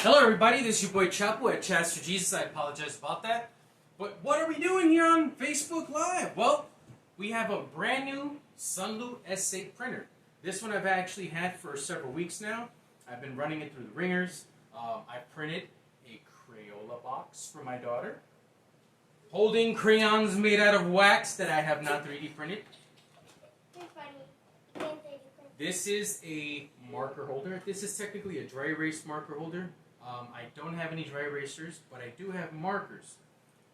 Hello everybody, this is your boy Chapo at Chats for Jesus. I apologize about that. But what are we doing here on Facebook Live? Well, we have a brand new SunLu S8 printer. This one I've actually had for several weeks now. I've been running it through the ringers. I printed a Crayola box for my daughter, holding crayons made out of wax that I have not 3D printed. This is a marker holder. This is technically a dry erase marker holder. I don't have any dry erasers, but I do have markers.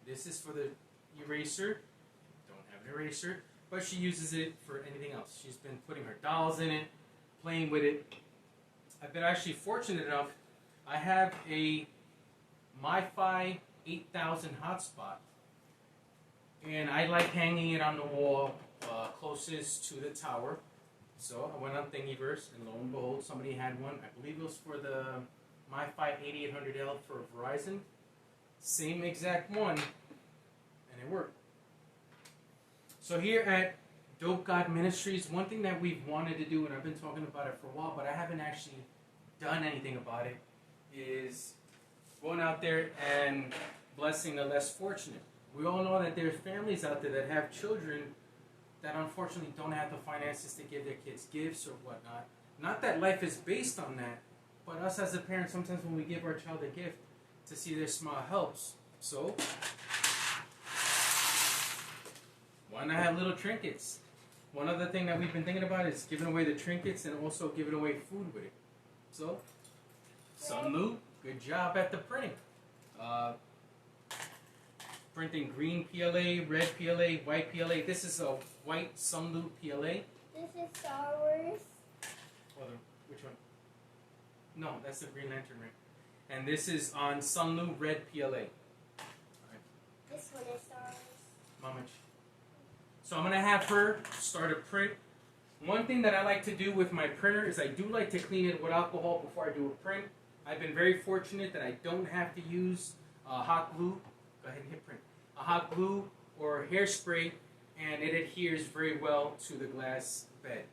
This is for the eraser. Don't have an eraser, but she uses it for anything else. She's been putting her dolls in it, playing with it. I've been actually fortunate enough. I have a MiFi 8000 hotspot, and I like hanging it on the wall closest to the tower. So I went on Thingiverse, and lo and behold, somebody had one. I believe it was for the MiFi 8800L for Verizon. Same exact one, and it worked. So here at Dope God Ministries, one thing that we've wanted to do, and I've been talking about it for a while, but I haven't actually done anything about it, is going out there and blessing the less fortunate. We all know that there's families out there that have children that unfortunately don't have the finances to give their kids gifts or whatnot. Not that life is based on that, but us as a parent, sometimes when we give our child a gift, to see their smile helps. So, why not have little trinkets? One other thing that we've been thinking about is giving away the trinkets and also giving away food with it. So, SunLu, good job at the printing. Printing green PLA, red PLA, white PLA. This is a white SunLu PLA. This is Star Wars. Which one? No, that's the Green Lantern ring. And this is on SunLu red PLA. All right. This one is Star Wars. Mammaj. So I'm going to have her start a print. One thing that I like to do with my printer is I do like to clean it with alcohol before I do a print. I've been very fortunate that I don't have to use hot glue. Go ahead and hit print. A hot glue or hairspray, and it adheres very well to the glass bed.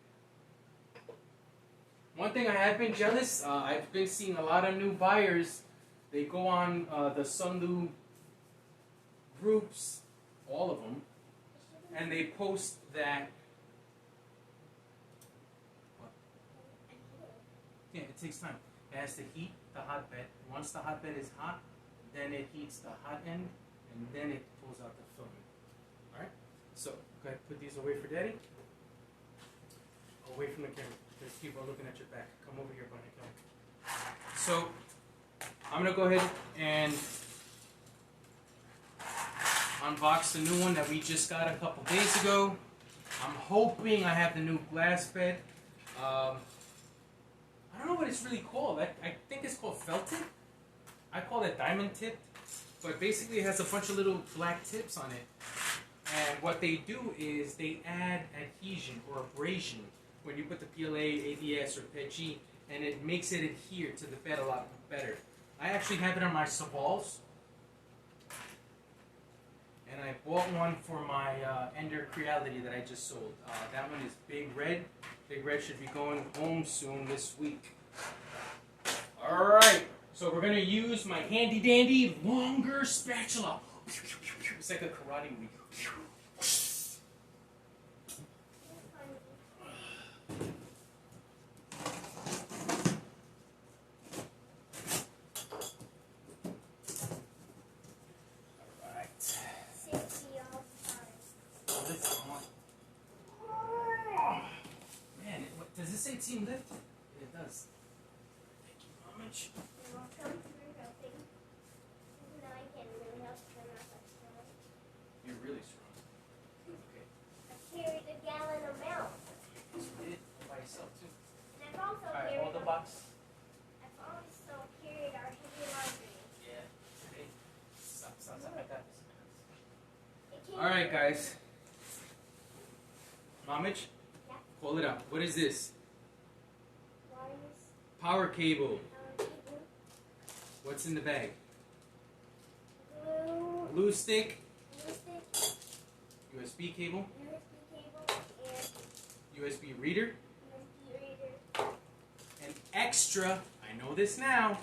One thing I have been jealous, I've been seeing a lot of new buyers. They go on the SunLu groups, all of them, and they post that. What? Yeah, it takes time. It has to heat the hot bed. Once the hot bed is hot, then it heats the hot end, and then it pulls out the filament. Alright? So, go ahead, put these away for Daddy. Away from the camera, because people are looking at your back. Come over here, Bunny. Come. So, I'm going to go ahead and unbox the new one that we just got a couple days ago. I'm hoping I have the new glass bed. I don't know what it's really called. I think it's called felted. I call it diamond tipped, but basically it has a bunch of little black tips on it. And what they do is they add adhesion or abrasion when you put the PLA, ABS, or PETG, and it makes it adhere to the bed a lot better. I actually have it on my Savals, and I bought one for my Ender Creality that I just sold. That one is Big Red. Big Red should be going home soon this week. Alright. So we're going to use my handy dandy longer spatula. It's like a karate movie. Alright. Safety all the time. Oh, this on. Man, does this say team lift? It does. Thank you, Mammaj. You're welcome for helping. Even though I can't really help because I'm not that strong. You're really strong. Okay. I carried a gallon of milk. You did by yourself too. And I've also Alright, carried hold the box. I've also carried our heavy laundry. Yeah. Today. Stop. I got this. It came Alright, guys. Mammaj, Yeah. pull it up. What is this? Wires, Power cable. power cable, What's in the bag? glue, Glue stick, stick, USB cable, USB cable, and USB reader, USB reader. and extra, I know this now,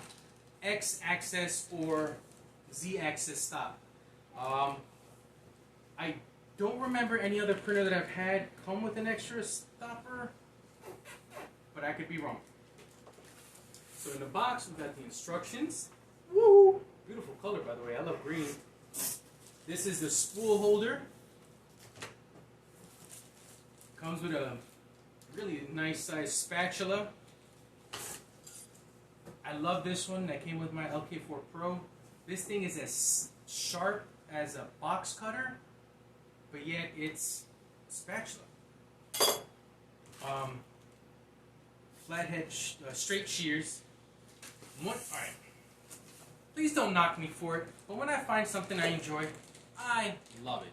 X-axis or Z-axis stop. I don't remember any other printer that I've had come with an extra stopper, but I could be wrong. So in the box, we've got the instructions. Woo! Beautiful color, by the way. I love green. This is the spool holder. Comes with a really nice size spatula. I love this one that came with my LK4 Pro. This thing is as sharp as a box cutter, but yet it's spatula. Flathead straight shears. Alright. Please don't knock me for it, but when I find something I enjoy, I love it.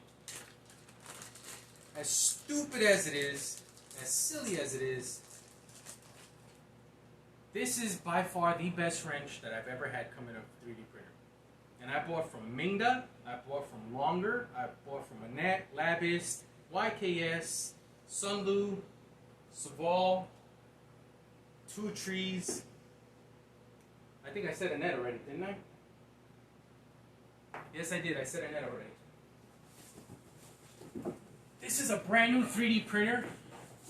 As stupid as it is, as silly as it is, this is by far the best wrench that I've ever had come in a 3D printer. And I bought from Mingda, I bought from Longer, I bought from Annette, Labist, YKS, SunLu, Saval, Two Trees. I think I said Annette already, didn't I? Yes, I did. I said Annette already. This is a brand new 3D printer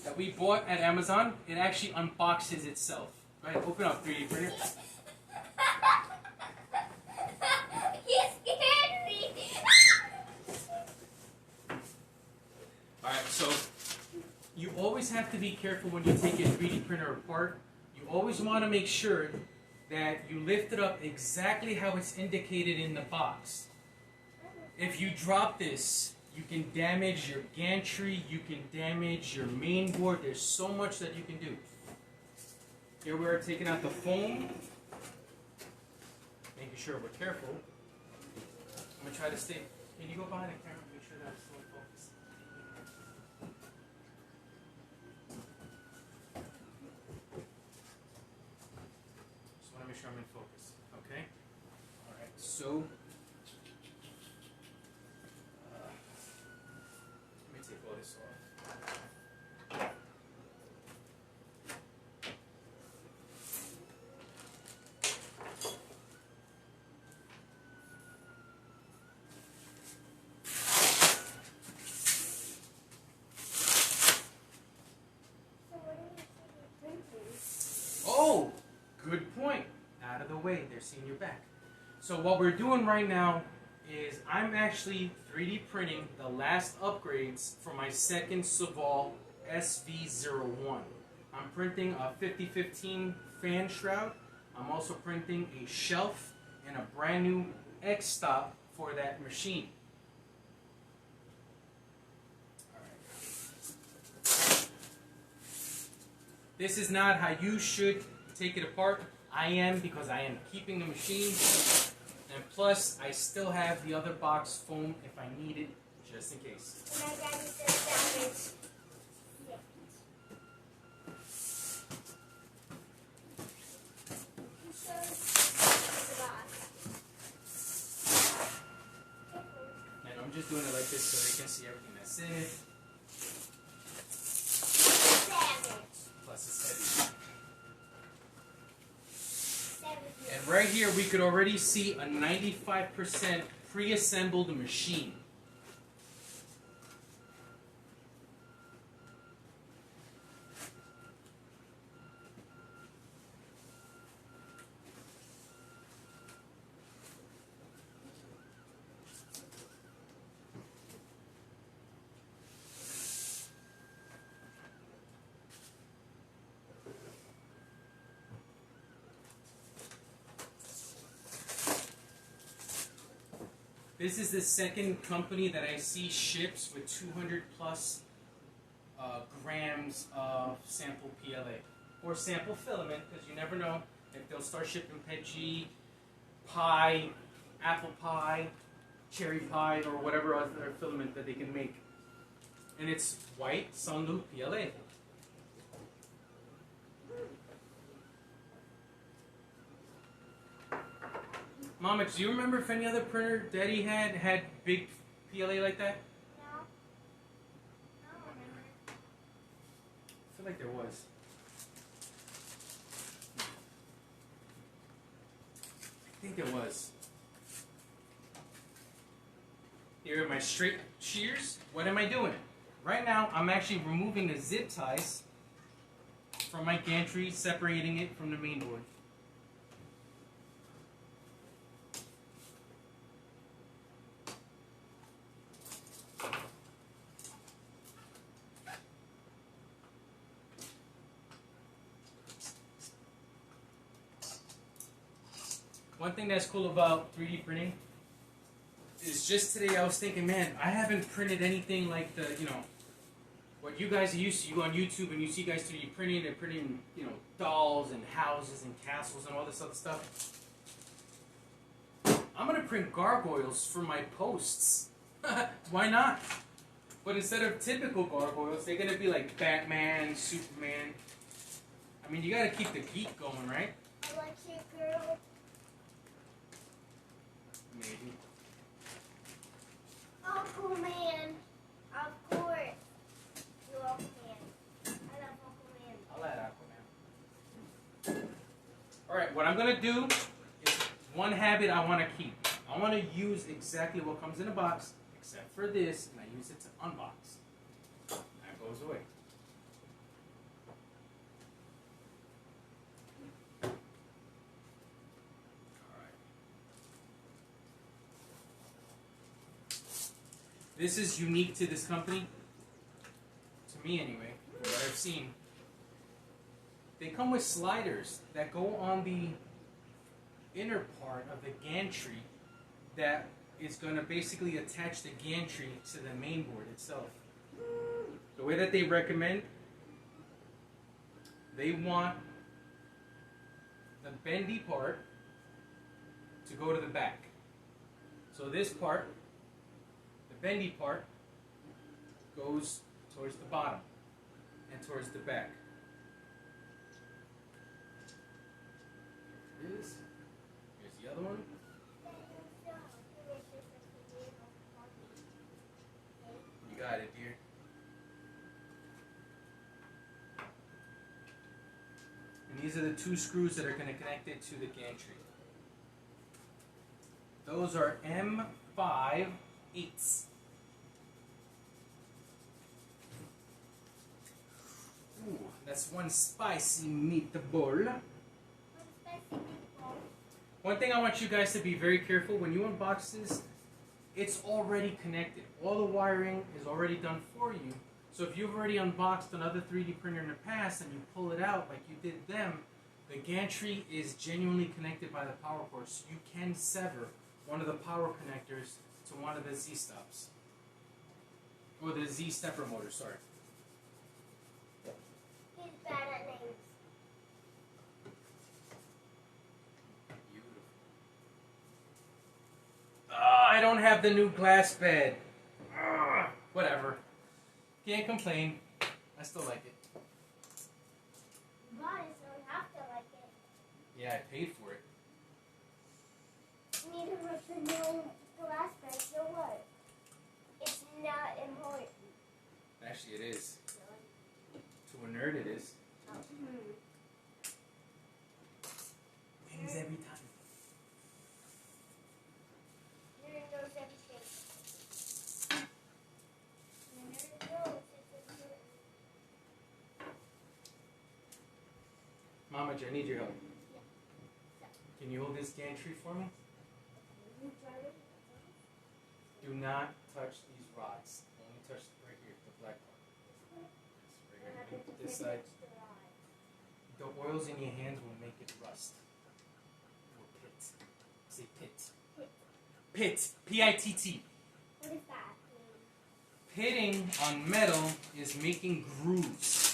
that we bought at Amazon. It actually unboxes itself. Go ahead, open up 3D printer. You scared me. Alright, so you always have to be careful when you take a 3D printer apart. You always want to make sure that you lift it up exactly how it's indicated in the box. If you drop this, you can damage your gantry, you can damage your main board. There's so much that you can do. Here we're taking out the foam, making sure we're careful. I'm going to try to stay. Can you go behind the camera and make sure that I'm still in focus? Just want to make sure I'm in focus. Okay? Alright, so let me take all this off. Oh, good point. Out of the way, they're seeing your back. So what we're doing right now is I'm actually 3D printing the last upgrades for my second Saval SV01. I'm printing a 5015 fan shroud. I'm also printing a shelf and a brand new X stop for that machine. This is not how you should take it apart. I am, because I am keeping the machine. And plus, I still have the other box foam if I need it, just in case. My daddy says that is And I'm just doing it like this so they can see everything that's in it. Plus it's heavy. And right here we could already see a 95% pre-assembled machine. This is the second company that I see ships with 200 plus grams of sample PLA or sample filament, because you never know if they'll start shipping PETG, pie, apple pie, cherry pie, or whatever other filament that they can make. And it's white SunLu PLA. Mammaj, do you remember if any other printer Daddy had big PLA like that? No. I don't remember. I feel like there was. think there was. Here are my straight shears. What am I doing? Right now, I'm actually removing the zip ties from my gantry, separating it from the main board. One thing that's cool about 3D printing is just today I was thinking, man, I haven't printed anything like the, what you guys are used to. You go on YouTube and you see guys 3D printing, they're printing, dolls and houses and castles and all this other stuff. I'm going to print gargoyles for my posts. Why not? But instead of typical gargoyles, they're going to be like Batman, Superman. I mean, you got to keep the geek going, right? I like you, girl. Maybe. Aquaman. Of course. You Aquaman. I love Aquaman. I'll add Aquaman. Alright, what I'm going to do is one habit I want to keep. I want to use exactly what comes in a box, except for this, and I use it to unbox. That goes away. This is unique to this company, to me anyway, from what I've seen. They come with sliders that go on the inner part of the gantry that is going to basically attach the gantry to the main board itself. The way that they recommend, they want the bendy part to go to the back. So this part, bendy part, goes towards the bottom and towards the back. Here it is. Here's the other one. You got it, dear. And these are the two screws that are going to connect it to the gantry. Those are M5/8. Ooh, that's one spicy meatball. One thing I want you guys to be very careful when you unbox this, it's already connected. All the wiring is already done for you. So if you've already unboxed another 3D printer in the past and you pull it out like you did them, the gantry is genuinely connected by the power cord. So you can sever one of the power connectors to one of the Z-stops. Or the Z-stepper motor, sorry. He's bad at names. Beautiful. Oh, I don't have the new glass bed. Ugh, whatever. Can't complain. I still like it. Bodies don't have to like it. Yeah, I paid for it. Neither of the new glass bed, so what? It's not important. Actually, it is. To a nerd, it is. Oh. Wins every time. Nerd knows everything. The nerd knows it's important. Mammaj, I need your help. Yeah. Can you hold this gantry for me? You try it? Do not touch these rods. Only touch right here, the black part. What happens if This it side. hits the rod? The oils in your hands will make it rust. Or pit. Say pit. Pit. Pit. P-I-T-T. What is that? Pitting on metal is making grooves.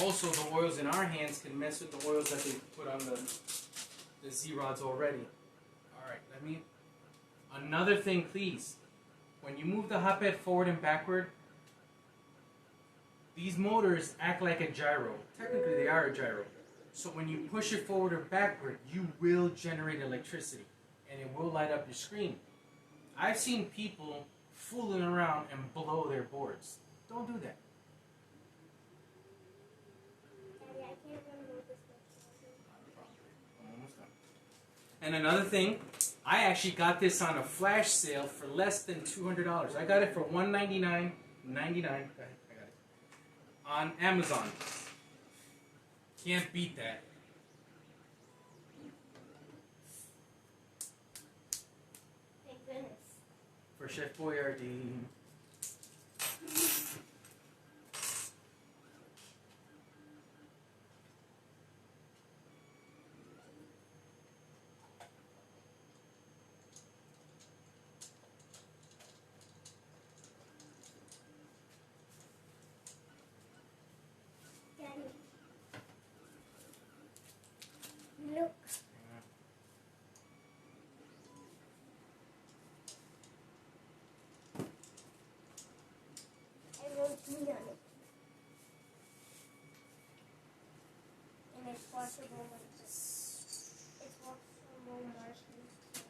Also, the oils in our hands can mess with the oils that they put on the Z-rods already. Alright, let me... Another thing, please. When you move the hotbed forward and backward, these motors act like a gyro. Technically, they are a gyro. So when you push it forward or backward, you will generate electricity. And it will light up your screen. I've seen people fooling around and blow their boards. Don't do that. Daddy, I can't remember what this was. I'm almost done. And another thing, I actually got this on a flash sale for less than $200. I got it for $199.99. I got it on Amazon. Can't beat that. Thank goodness. For Chef Boyardee. Daddy. Look. I wrote me on it. And it's washable like this. It's washable marshmallows.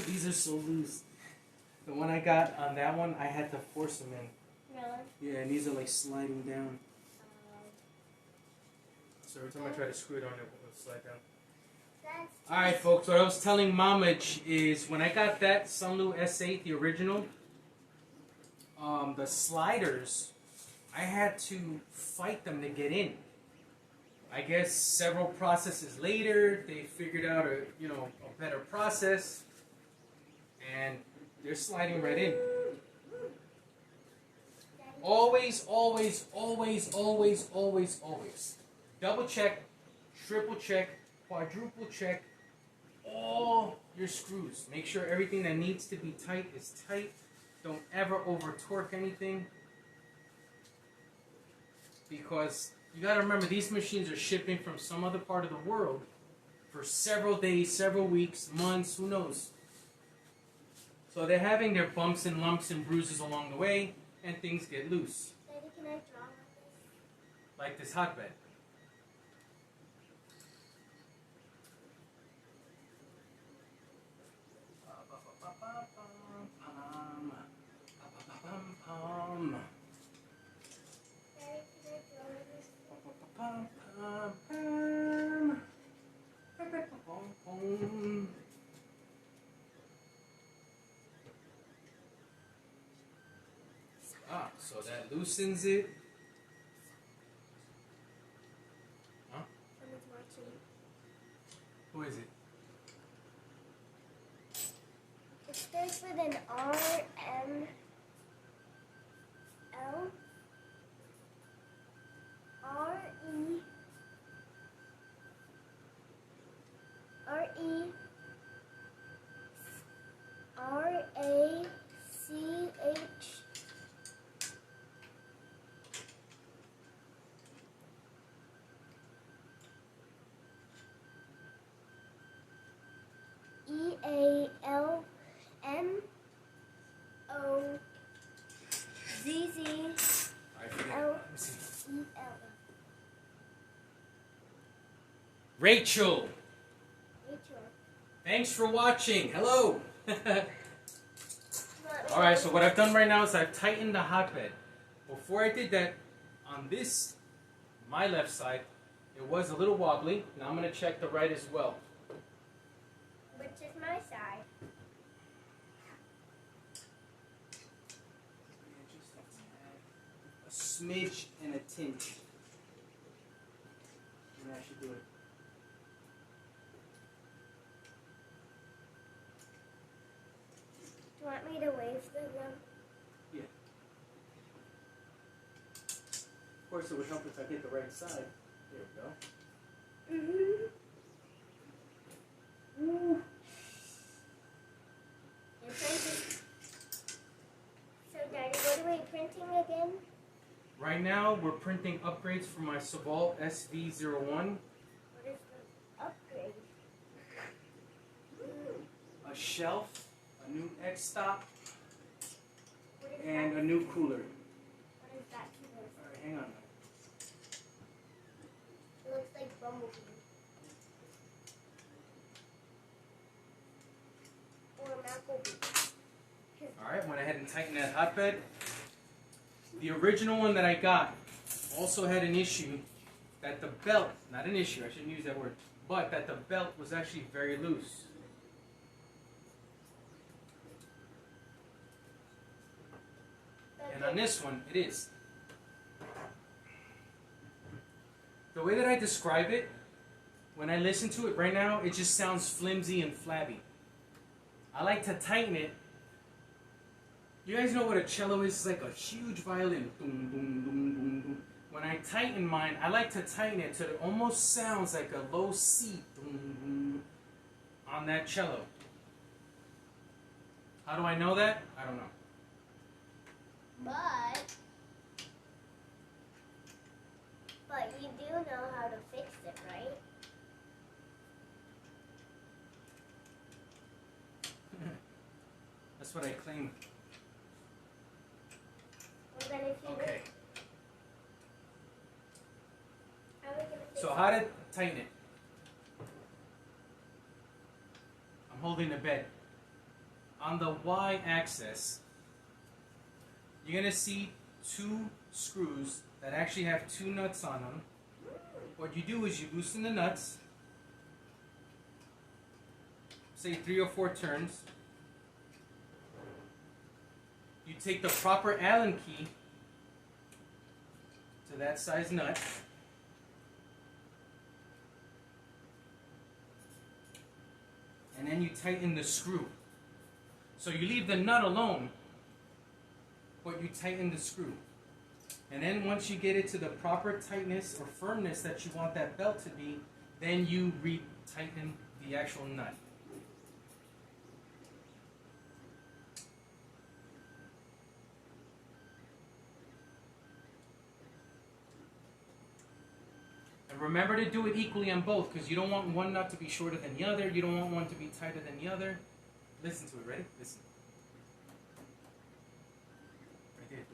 These are so loose. The one I got on that one, I had to force them in. Really? Yeah, and these are like sliding down. So every time I try to screw it on, it will slide down. That's Alright folks, what I was telling Mammaj is when I got that SunLu S8, the original, the sliders, I had to fight them to get in. I guess several processes later, they figured out a better process, and they're sliding right in. Always, always, always, always, always, always. Double check, triple check, quadruple check all your screws. Make sure everything that needs to be tight is tight. Don't ever over torque anything, because you got to remember these machines are shipping from some other part of the world for several days, several weeks, months, who knows. So they're having their bumps and lumps and bruises along the way, and things get loose. Daddy, can I draw on this? Like this hotbed. Daddy, can I draw on this? So that loosens it. Huh? Someone's watching. Who is it? It starts with an R, M, L, R, E, R, E, R, A, C, H, E, A, L, M, O, Z, Z, I forget. L, Let me see. E, L. Rachel, Rachel. thanks for watching. Hello. Want me Alright, to- so what I've done right now is I've tightened the hotbed. Before I did that, on this, my left side, it was a little wobbly. Now I'm going to check the right as well. Which is my side? A smidge and a tint. And I should do it. Do you want me to wave the them? Yeah. Of course, it would help if I get the right side. There we go. Mm-hmm. Woo. You're printing. So, Daddy, what are we printing again? Right now, we're printing upgrades for my SunLu SV01. What is the upgrade? A shelf, a new X stop, What is and that? a new cooler. What is that? Alright, hang on. It looks like Bumblebee. Or Mouse Alright, went ahead and tightened that hotbed. The original one that I got also had an issue that the belt, not an issue, I shouldn't use that word, but that the belt was actually very loose. And on this one, it is. The way that I describe it, when I listen to it right now, it just sounds flimsy and flabby. I like to tighten it. You guys know what a cello is? It's like a huge violin. Boom, boom, boom, boom, boom. When I tighten mine, I like to tighten it so it almost sounds like a low C boom, boom, on that cello. How do I know that? I don't know. But you do know how to fix it, right? That's what I claim. Well, then if you Okay. how are we gonna fix So it? how to tighten it? I'm holding the bed. On the Y-axis, you're going to see two screws that actually have two nuts on them. What you do is you loosen the nuts, say 3 or 4 turns. You take the proper Allen key to that size nut. And then you tighten the screw. So you leave the nut alone, but you tighten the screw. And then once you get it to the proper tightness or firmness that you want that belt to be, then you re-tighten the actual nut. And remember to do it equally on both, because you don't want one nut to be shorter than the other, you don't want one to be tighter than the other. Listen to it, ready? Listen. Right there.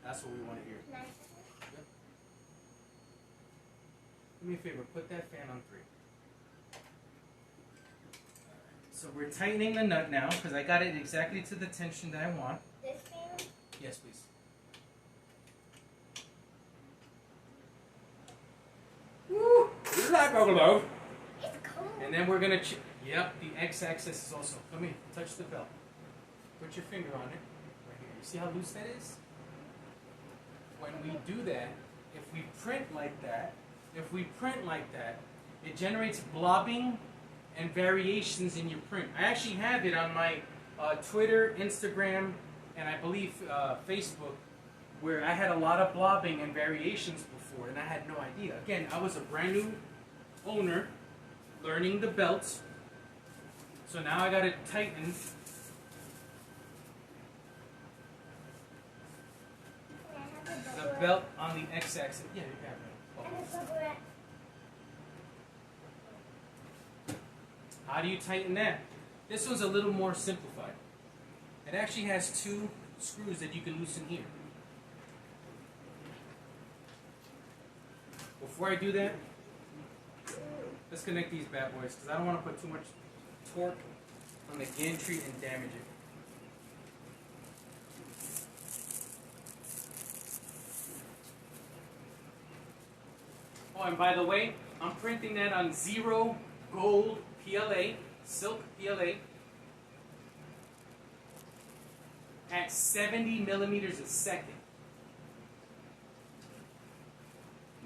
That's what we want to hear. Nice. Yep. Do me a favor, put that fan on 3. So we're tightening the nut now, because I got it exactly to the tension that I want. This fan? Yes, please. Woo! Like a glove. It's cold. And then we're gonna, yep, the x-axis is also, come here, touch the belt. Put your finger on it, right here. You see how loose that is? When we do that, if we print like that, it generates blobbing and variations in your print. I actually have it on my Twitter, Instagram, and I believe Facebook, where I had a lot of blobbing and variations before, and I had no idea. Again, I was a brand new owner, learning the belts, so now I got it tightened. Can I have a The bubble belt on the x-axis. Yeah, you have wrap? it. And a bubble wrap. How do you tighten that? This one's a little more simplified. It actually has 2 screws that you can loosen here. Before I do that, let's connect these bad boys, because I don't want to put too much torque on the gantry and damage it. Oh, and by the way, I'm printing that on 0 gold PLA, silk PLA, at 70 millimeters a second.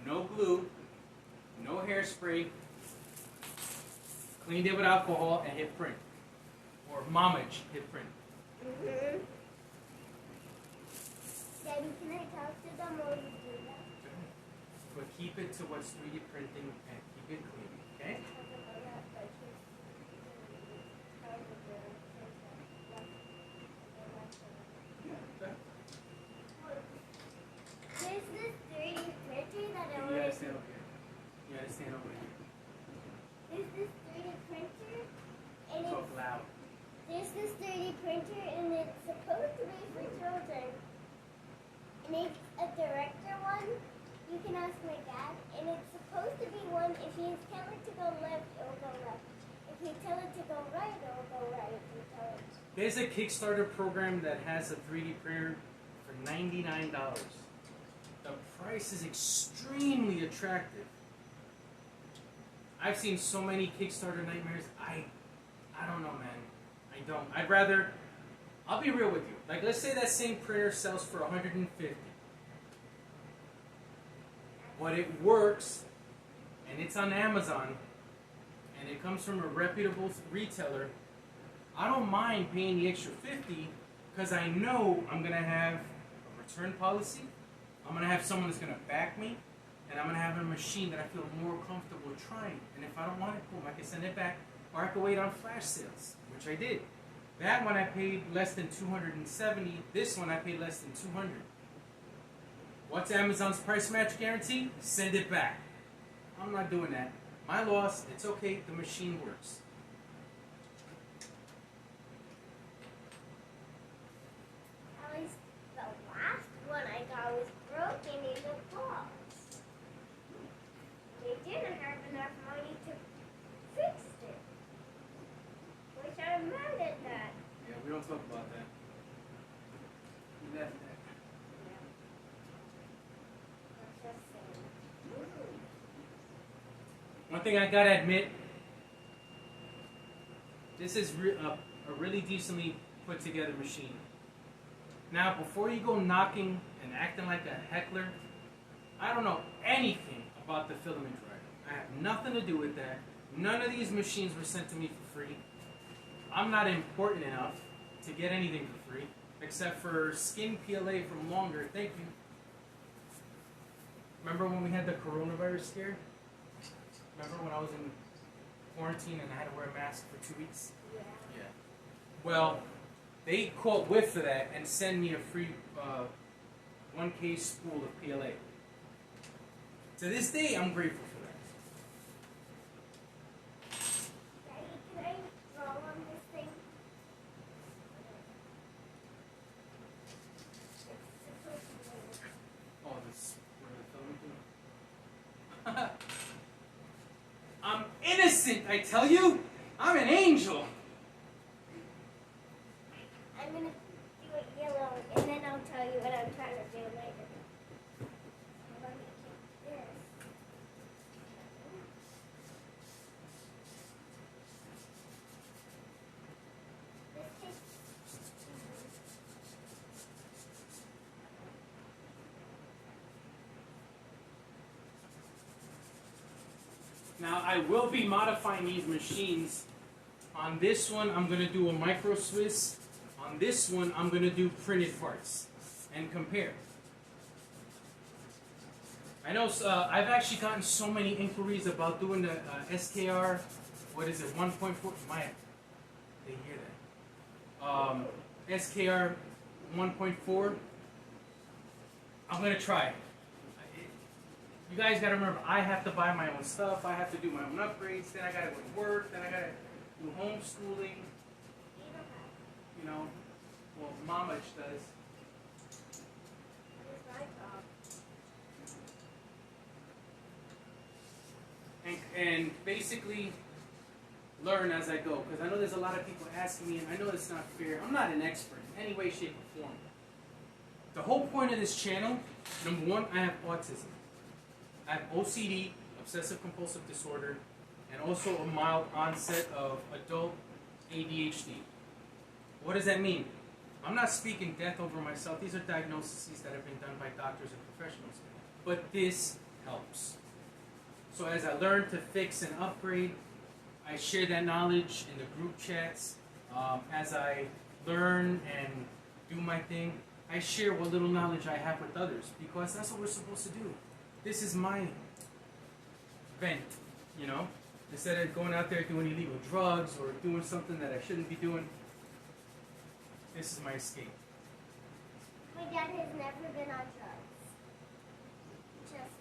No glue, no hairspray, cleaned it with alcohol and hit print. Or Mammaj, hit print. Mm-hmm. Daddy, can I talk to them or you do that? But keep it to what's 3D printing and keep it clean, okay? There's this 3D printer that I You want gotta to stand over here. You gotta stand over here. There's this 3D printer and Talk loud. there's this 3D printer and it's supposed to be for children. And it's a director one. You can ask my dad. And it's supposed to be one, if you tell it to go left, it will go left. If you tell it to go right, it will go There's a Kickstarter program that has a 3D printer for $99. The price is extremely attractive. I've seen so many Kickstarter nightmares. I don't know, man. I don't. I'll be real with you. Like, let's say that same printer sells for $150. But it works, and it's on Amazon, and it comes from a reputable retailer. I don't mind paying the extra $50 because I know I'm going to have a return policy. I'm going to have someone that's going to back me, and I'm going to have a machine that I feel more comfortable trying. And if I don't want it, boom, I can send it back, or I can wait on flash sales, which I did. That one I paid less than $270. This one I paid less than $200. What's Amazon's price match guarantee? Send it back. I'm not doing that. My loss, it's okay, the machine works. At least the last one I got was broken in the box. They didn't have enough money to fix it. Which I'm mad at that. Yeah, we don't talk about that. We left that. One thing I gotta admit, this is a really decently put together machine. Now, before you go knocking and acting like a heckler, I don't know anything about the filament driver. I have nothing to do with that. None of these machines were sent to me for free. I'm not important enough to get anything for free, except for skin PLA from Longer. Thank you. Remember when we had the coronavirus scare? Remember when I was in quarantine and I had to wear a mask for 2 weeks? Yeah. Well, they caught whiff of that and send me a free 1K spool of PLA. To this day, I'm grateful for that. Daddy, can I draw on this thing? It's supposed to be. Oh, this where the filament thing? I'm innocent, I tell you. I'm an angel. I'm gonna do it yellow, and then I'll tell you what I'm trying to do later. Let me keep this. This takes. Now, I will be modifying these machines. On this one, I'm going to do a micro Swiss. On this one, I'm going to do printed parts and compare. I know I've actually gotten so many inquiries about doing the SKR, what is it, 1.4? Maya, they hear that. SKR 1.4. I'm going to try it. You guys got to remember, I have to buy my own stuff. I have to do my own upgrades. Then I got to go to work. Then I got to do homeschooling. You know, well, Mammaj does. And basically learn as I go. Because I know there's a lot of people asking me, and I know it's not fair. I'm not an expert in any way, shape, or form. The whole point of this channel, number one, I have autism. I have OCD, obsessive compulsive disorder, and also a mild onset of adult ADHD. What does that mean? I'm not speaking death over myself. These are diagnoses that have been done by doctors and professionals. But this helps. So as I learn to fix and upgrade, I share that knowledge in the group chats. As I learn and do my thing, I share what little knowledge I have with others, because that's what we're supposed to do. This is my vent, you know? Instead of going out there doing illegal drugs or doing something that I shouldn't be doing, this is my escape. My dad has never been on drugs. Just.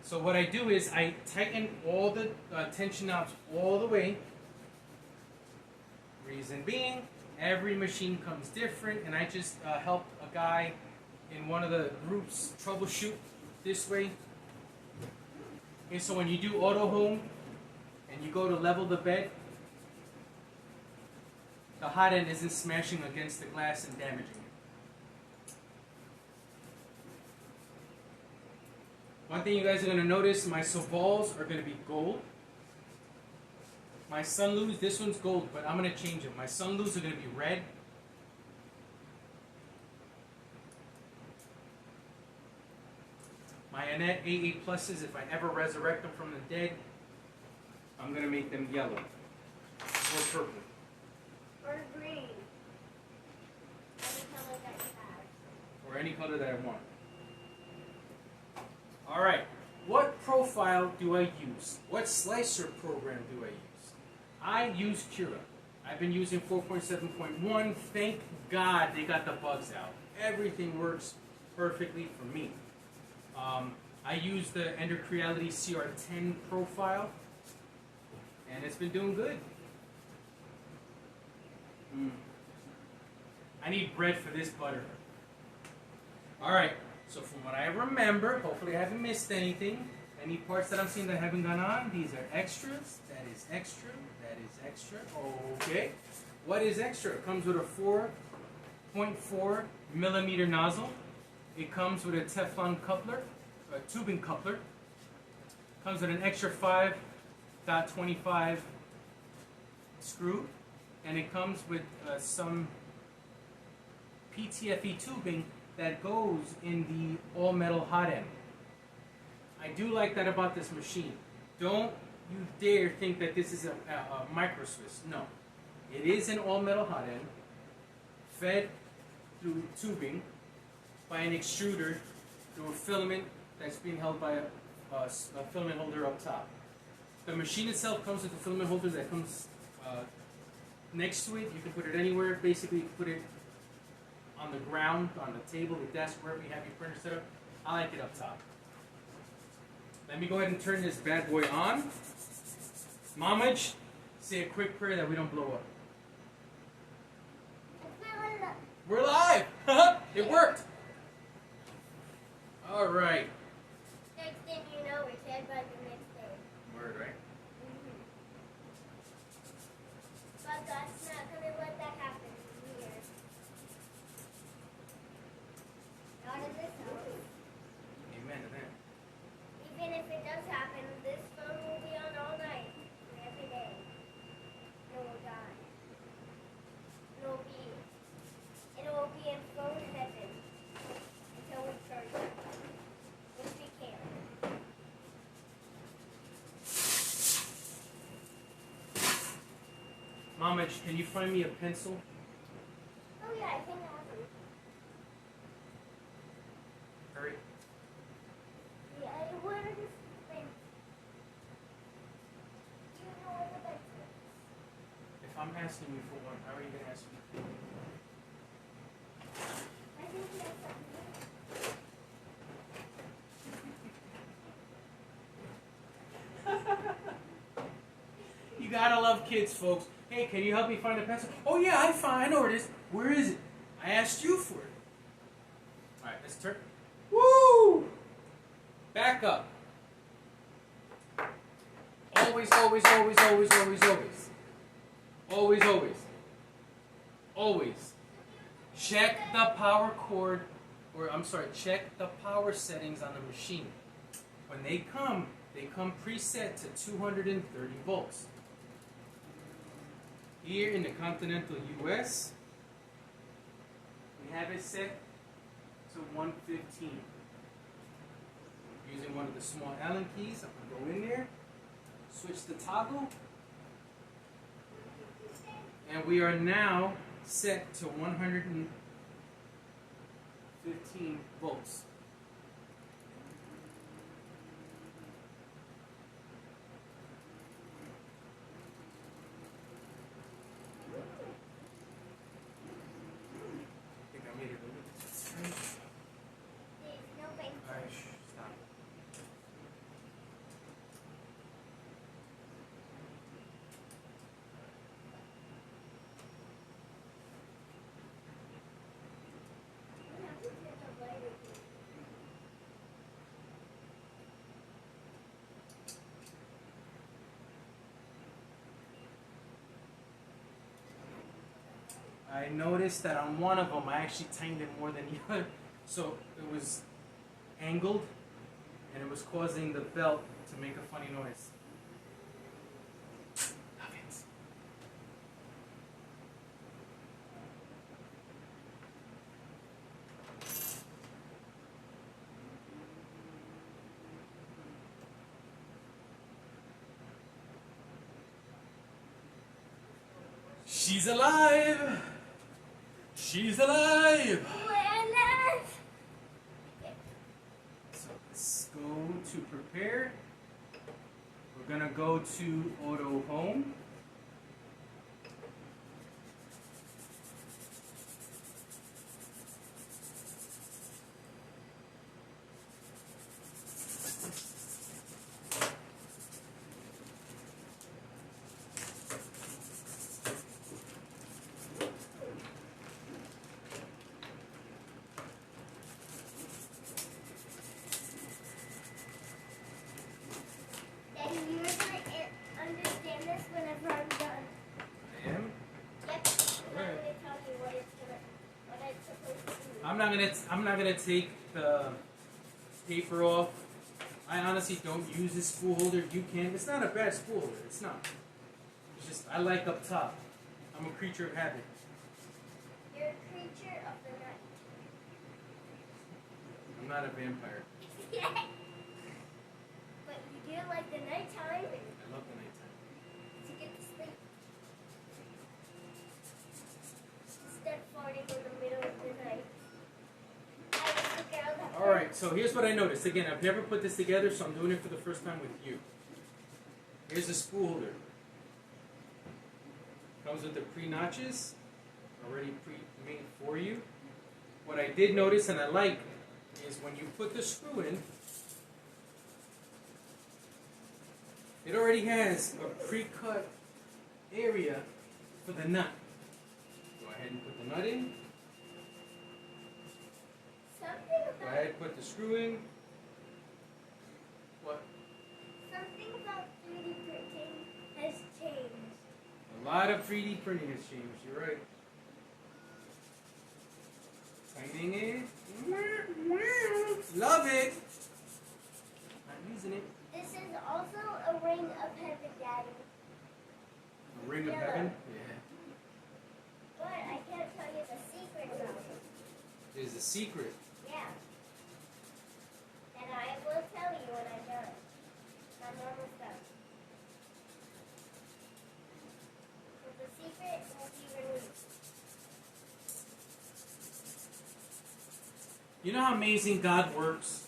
So what I do is I tighten all the tension knobs all the way. Reason being, every machine comes different, and I just helped a guy in one of the groups troubleshoot this way. Okay, so when you do auto home and you go to level the bed, the hot end isn't smashing against the glass and damaging it. One thing you guys are going to notice, my Sovals are going to be gold. My SunLu's, this one's gold, but I'm going to change it. My SunLu's are going to be red. My Annette A8 Pluses, if I ever resurrect them from the dead, I'm going to make them yellow or purple. Or green. Any color that you have. Or any color that I want. Alright, what profile do I use? What slicer program do I use? I use Cura. I've been using 4.7.1. Thank God they got the bugs out. Everything works perfectly for me. I use the Ender Creality CR10 profile, and it's been doing good. I need bread for this butter. Alright, so from what I remember, hopefully I haven't missed anything. Any parts that I'm seeing that haven't gone on, these are extras. That is extra. That is extra. Okay. What is extra? It comes with a 4.4 millimeter nozzle. It comes with a Teflon coupler, a tubing coupler. Comes with an extra 5.25 screw. And it comes with some PTFE tubing that goes in the all-metal hot end. I do like that about this machine. Don't you dare think that this is a micro Swiss. No. It is an all-metal hot end, fed through tubing by an extruder through a filament that's being held by a filament holder up top. The machine itself comes with a filament holder that comes next to it. You can put it anywhere. Basically, you can put it on the ground, on the table, the desk, wherever you have your printer set up. I like it up top. Let me go ahead and turn this bad boy on. Mammaj, say a quick prayer that we don't blow up. We're live! It worked! Alright. Next thing you know, we're dead by the next day. Word, right? But God's not going to let that happen here. Not in this house. Amen to that. Even if it does happen, this phone will be on all night, every day. It will die. It will be in phone heaven until we charge it, which we can. Mammaj, can you find me a pencil? Oh yeah, I think I have them. Hurry. Yeah, where is this thing? Do you know what the bed is? If I'm asking you for one, how are you going to ask me for one? I think he has something. You gotta love kids, folks. Hey, can you help me find a pencil? Oh yeah, I know where it is. Where is it? I asked you for it. Alright, let's turn. Woo! Back up. Always, always, always, always, always, always. Always, always. Always. Check the power cord, check the power settings on the machine. When they come preset to 230 volts. Here in the continental US, we have it set to 115. Using one of the small Allen keys, I'm going to go in there, switch the toggle, and we are now set to 115 volts. I think I made it a little bit straight. There's no pencil. Alright, stop. I have to get the lighter. I noticed that on one of them I actually tightened it more than the other, so it was angled and it was causing the belt to make a funny noise. Love it. She's alive! She's alive! We're alive! So let's go to prepare. We're gonna go to auto home. Daddy, you're gonna understand this whenever I'm done. I am. Yep. I'm not gonna tell you what it's supposed to do. I'm not gonna take the paper off. I honestly don't use this spool holder. You can. It's not a bad spool holder. It's not. It's just I like up top. I'm a creature of habit. You're a creature of the night. I'm not a vampire. Yeah. But you do like the nighttime I love the nighttime. to get to sleep. Instead of farting in the middle of the night. I was the girl that Alright, so here's what I noticed. Again, I've never put this together, so I'm doing it for the first time with you. Here's a spool holder. Comes with the pre-notches, already pre-made for you. What I did notice and I like is when you put the screw in, it already has a pre-cut area for the nut. Go ahead and put the nut in. something Go about ahead, put the screw in. What? something about 3D printing has changed. A lot of 3D printing has changed, you're right. Tightening it. Love it! Not using it. This is also a ring of heaven, Daddy. A ring of heaven? Yeah. But I can't tell you the secret about it. There's a secret. Yeah. And I will tell you when I'm done. I'm almost done. But the secret won't be released. You know how amazing God works?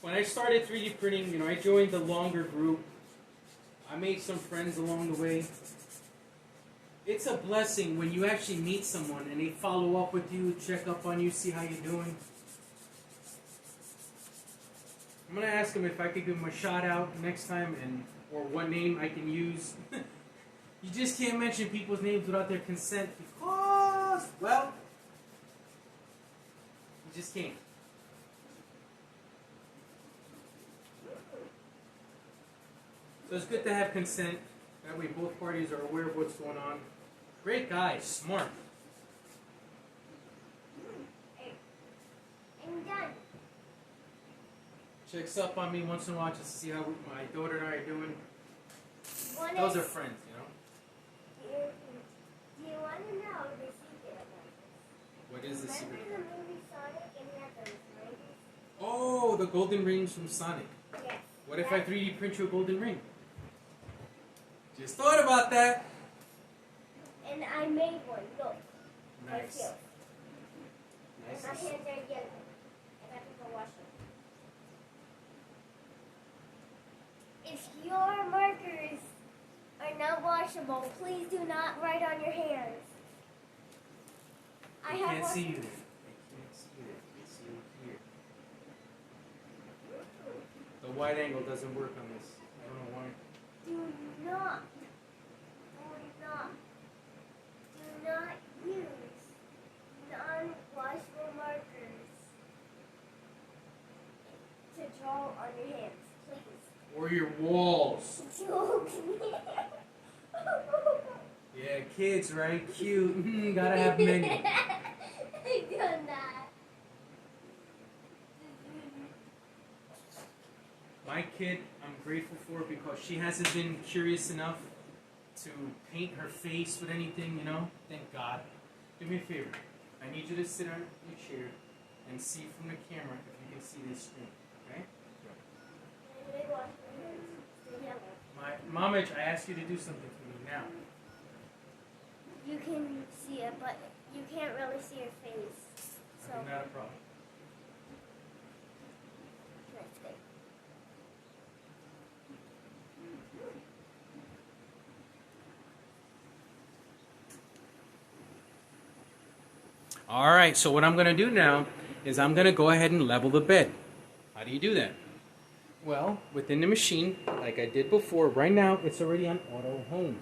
When I started 3D printing, I joined the longer group. I made some friends along the way. It's a blessing when you actually meet someone and they follow up with you, check up on you, see how you're doing. I'm going to ask them if I could give them a shout out next time or what name I can use. You just can't mention people's names without their consent because, well, you just can't. So it's good to have consent. That way both parties are aware of what's going on. Great guy, smart. Hey, I'm done. Checks up on me once in a while just to see how my daughter and I are doing. Wanna- Those are friends, Do you want to know the secret about this? What is the secret? Remember the movie Sonic and he had those rings? Oh, the golden rings from Sonic. Yes. What if I 3D print you a golden ring? Just thought about that. And I made one. Look. Right Nice. here. Nice. And my hands are yellow. And I have to go wash them. If your markers are not washable, please do not write on your hands. I can't see you there. I can't see you there. I can see you here. The wide angle doesn't work on this. I don't know why. Do not use non-washable markers to draw on your hands, please. Or your walls. Joke. Yeah, kids, right? Cute. Gotta have many. I done that. My kid, I'm grateful for because she hasn't been curious enough to paint her face with anything, you know? Thank God. Do me a favor. I need you to sit on your chair and see from the camera if you can see this screen, okay? Mammaj, I asked you to do something for me now. You can see it, but you can't really see your face. So Okay, not a problem. that's good. All right, so what I'm going to do now is I'm going to go ahead and level the bed. How do you do that? Well, within the machine, like I did before, right now it's already on auto home.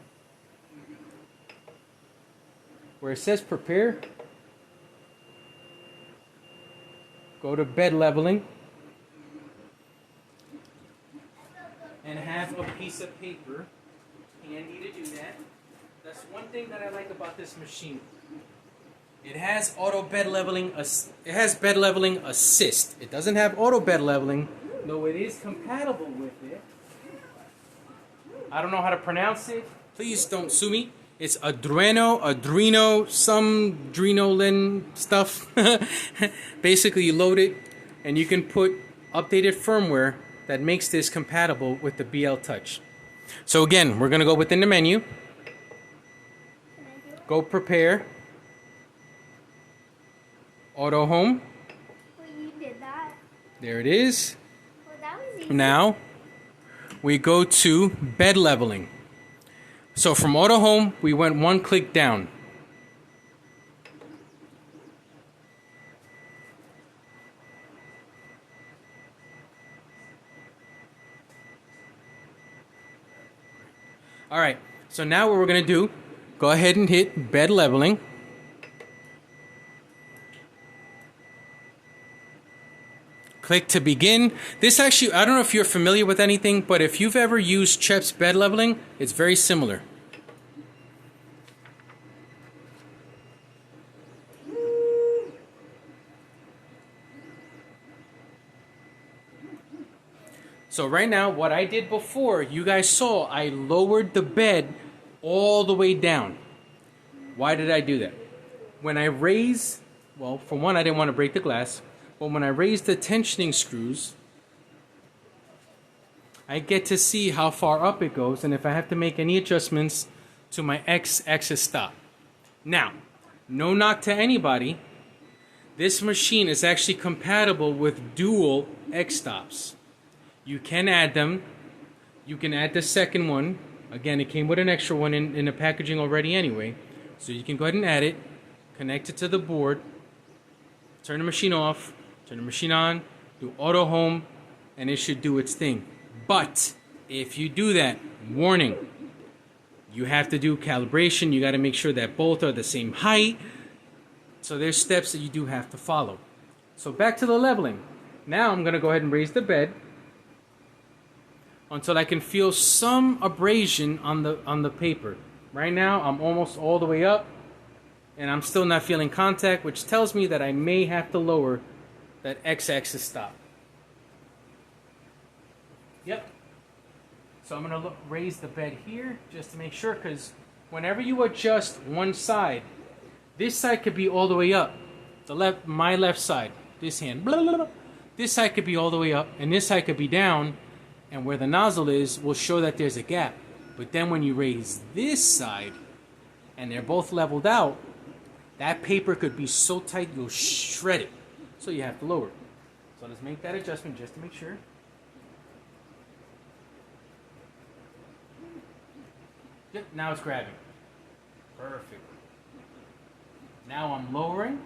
Where it says prepare, go to bed leveling, and have a piece of paper handy to do that. That's one thing that I like about this machine. It has auto bed leveling. It has bed leveling assist. It doesn't have auto bed leveling, though it is compatible with it. I don't know how to pronounce it. Please don't sue me. It's Adreno, some Drenolin stuff. Basically, you load it, and you can put updated firmware that makes this compatible with the BL Touch. So again, we're gonna go within the menu. Go prepare. Auto home. Well, you did that. There it is. Well, that was easy. Now we go to bed leveling. So from auto home, we went one click down. All right. So now what we're going to do, go ahead and hit bed leveling. Click to begin. This actually, I don't know if you're familiar with anything, but if you've ever used Chep's bed leveling, it's very similar. So right now, what I did before, you guys saw, I lowered the bed all the way down. Why did I do that? When I raise, well, for one, I didn't want to break the glass. But when I raise the tensioning screws, I get to see how far up it goes and if I have to make any adjustments to my X-axis stop. Now, no knock to anybody, this machine is actually compatible with dual X-stops. You can add them. You can add the second one. Again, it came with an extra one in the packaging already anyway. So you can go ahead and add it, connect it to the board, turn the machine off, turn the machine on, do auto home, and it should do its thing. But if you do that, warning, you have to do calibration. You got to make sure that both are the same height. So there's steps that you do have to follow. So back to the leveling. Now I'm going to go ahead and raise the bed until I can feel some abrasion on the paper. Right now I'm almost all the way up and I'm still not feeling contact, which tells me that I may have to lower that X-axis stop. Yep. So I'm going to raise the bed here just to make sure, because whenever you adjust one side, this side could be all the way up. My left side, this hand, blah, blah, blah. This side could be all the way up, and this side could be down, and where the nozzle is will show that there's a gap. But then when you raise this side, and they're both leveled out, that paper could be so tight you'll shred it. So you have to lower it. So let's make that adjustment just to make sure. Yep, now it's grabbing. Perfect. Now I'm lowering.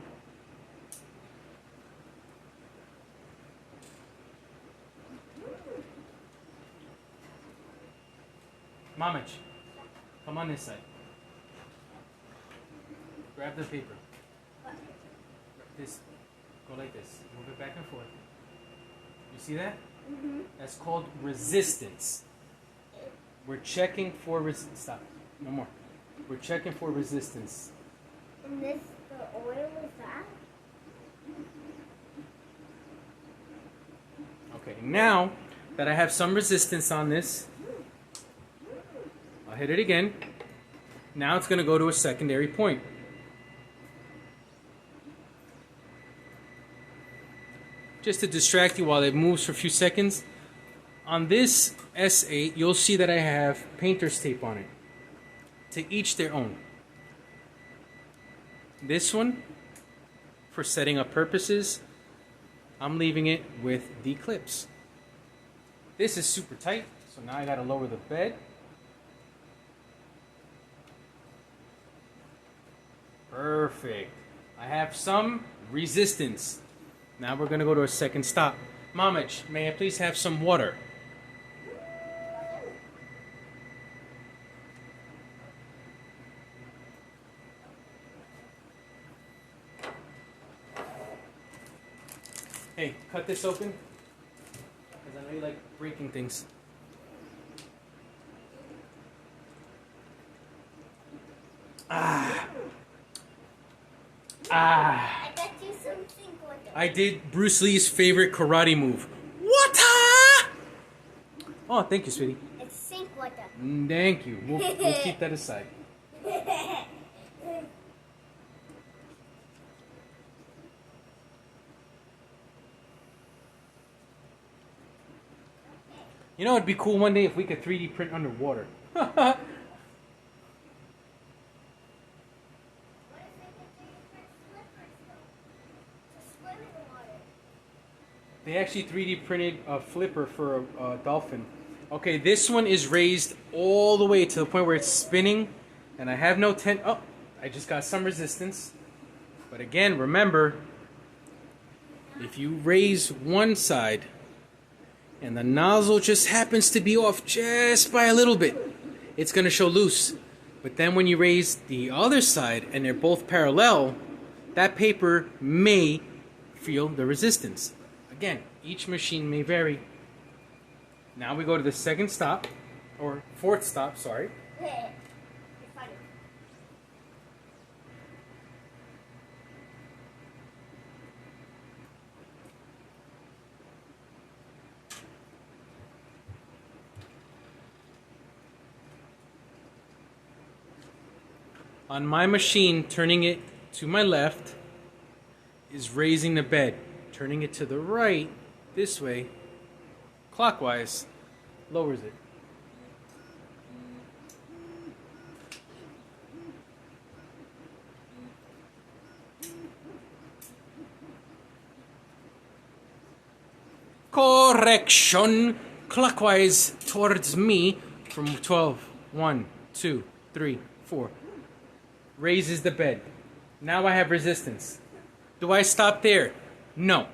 Mammaj, come on this side. Grab the paper. This, go like this. Move it back and forth. You see that? Mm-hmm. That's called resistance. We're checking for resistance. Stop. No more. We're checking for resistance. And this, the oil is that? Okay, now that I have some resistance on this, I'll hit it again. Now it's going to go to a secondary point. Just to distract you while it moves for a few seconds, on this S8, you'll see that I have painter's tape on it. To each their own. This one, for setting up purposes, I'm leaving it with the clips. This is super tight, so now I gotta lower the bed. Perfect. I have some resistance. Now we're gonna go to a second stop. Mammaj, may I please have some water? Hey, cut this open, because I know you like breaking things. I got you some sink water. I did Bruce Lee's favorite karate move. Water! Oh, thank you, sweetie. It's sink water. Thank you. We'll keep that aside. You know, it'd be cool one day if we could 3D print underwater. They actually 3D printed a flipper for a dolphin. Okay, this one is raised all the way to the point where it's spinning, and I have no Oh, I just got some resistance. But again, remember, if you raise one side, and the nozzle just happens to be off just by a little bit, it's going to show loose. But then when you raise the other side and they're both parallel, that paper may feel the resistance. Again, each machine may vary. Now we go to the second stop, or fourth stop, sorry. On my machine, turning it to my left is raising the bed. Turning it to the right, this way, clockwise, lowers it. Correction! Clockwise towards me from 12. 1, 2, 3, 4. Raises the bed. Now I have resistance. Do I stop there? No.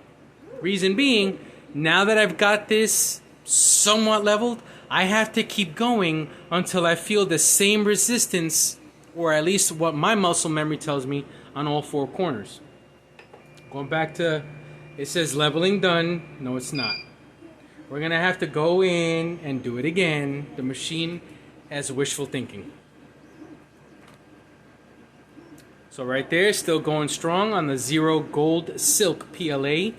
Reason being, now that I've got this somewhat leveled, I have to keep going until I feel the same resistance, or at least what my muscle memory tells me, on all four corners. Going back to, it says leveling done. No, it's not. We're going to have to go in and do it again. The machine has wishful thinking. So right there, still going strong on the Zero Gold Silk PLA.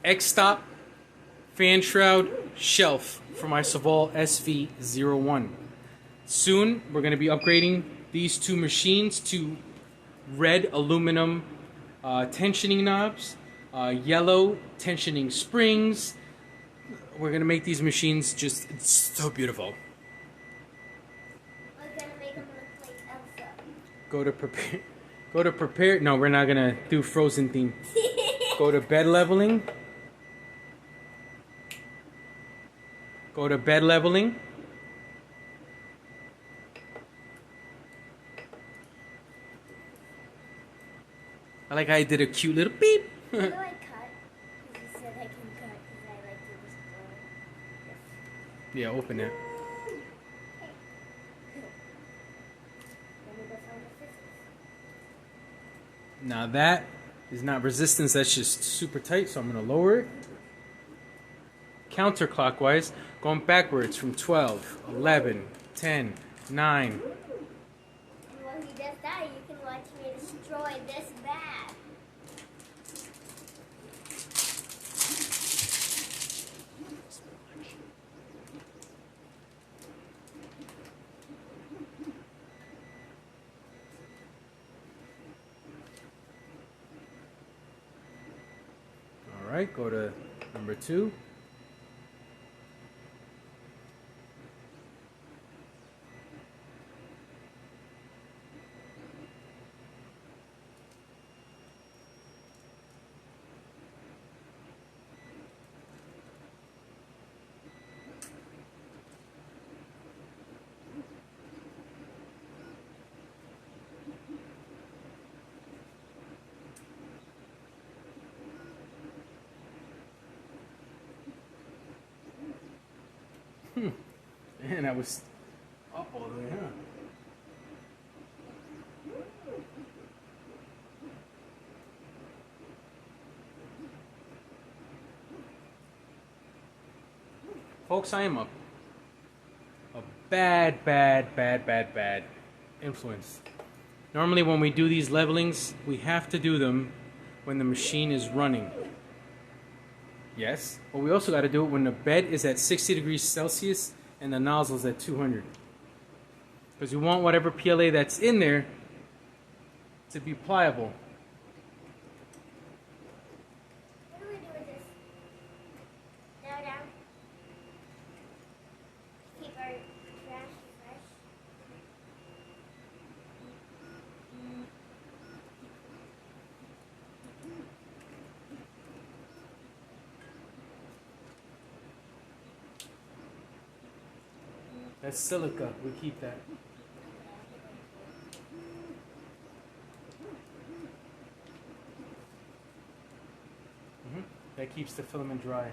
X-stop, fan shroud, shelf for my Saval SV01. Soon, we're going to be upgrading these two machines to red aluminum tensioning knobs, yellow tensioning springs. We're going to make these machines just so beautiful. Go to prepare. No, we're not gonna do Frozen theme. Go to bed leveling. Go to bed leveling. I like how I did a cute little beep. How do I cut? Because you said I can cut because I like to just go. Yeah, open it. Now that is not resistance, that's just super tight, so I'm going to lower it. Counterclockwise, going backwards from 12, 11, 10, 9, lets me destroy this bad. All right, go to number 2. Man, I was up all the way, huh? Folks, I am a bad influence. Normally when we do these levelings, we have to do them when the machine is running. Yes, but we also got to do it when the bed is at 60 degrees Celsius and the nozzle is at 200. Because we want whatever PLA that's in there to be pliable. What do we do with this? Down. Keep our trash fresh. That's silica. We keep that. That keeps the filament dry.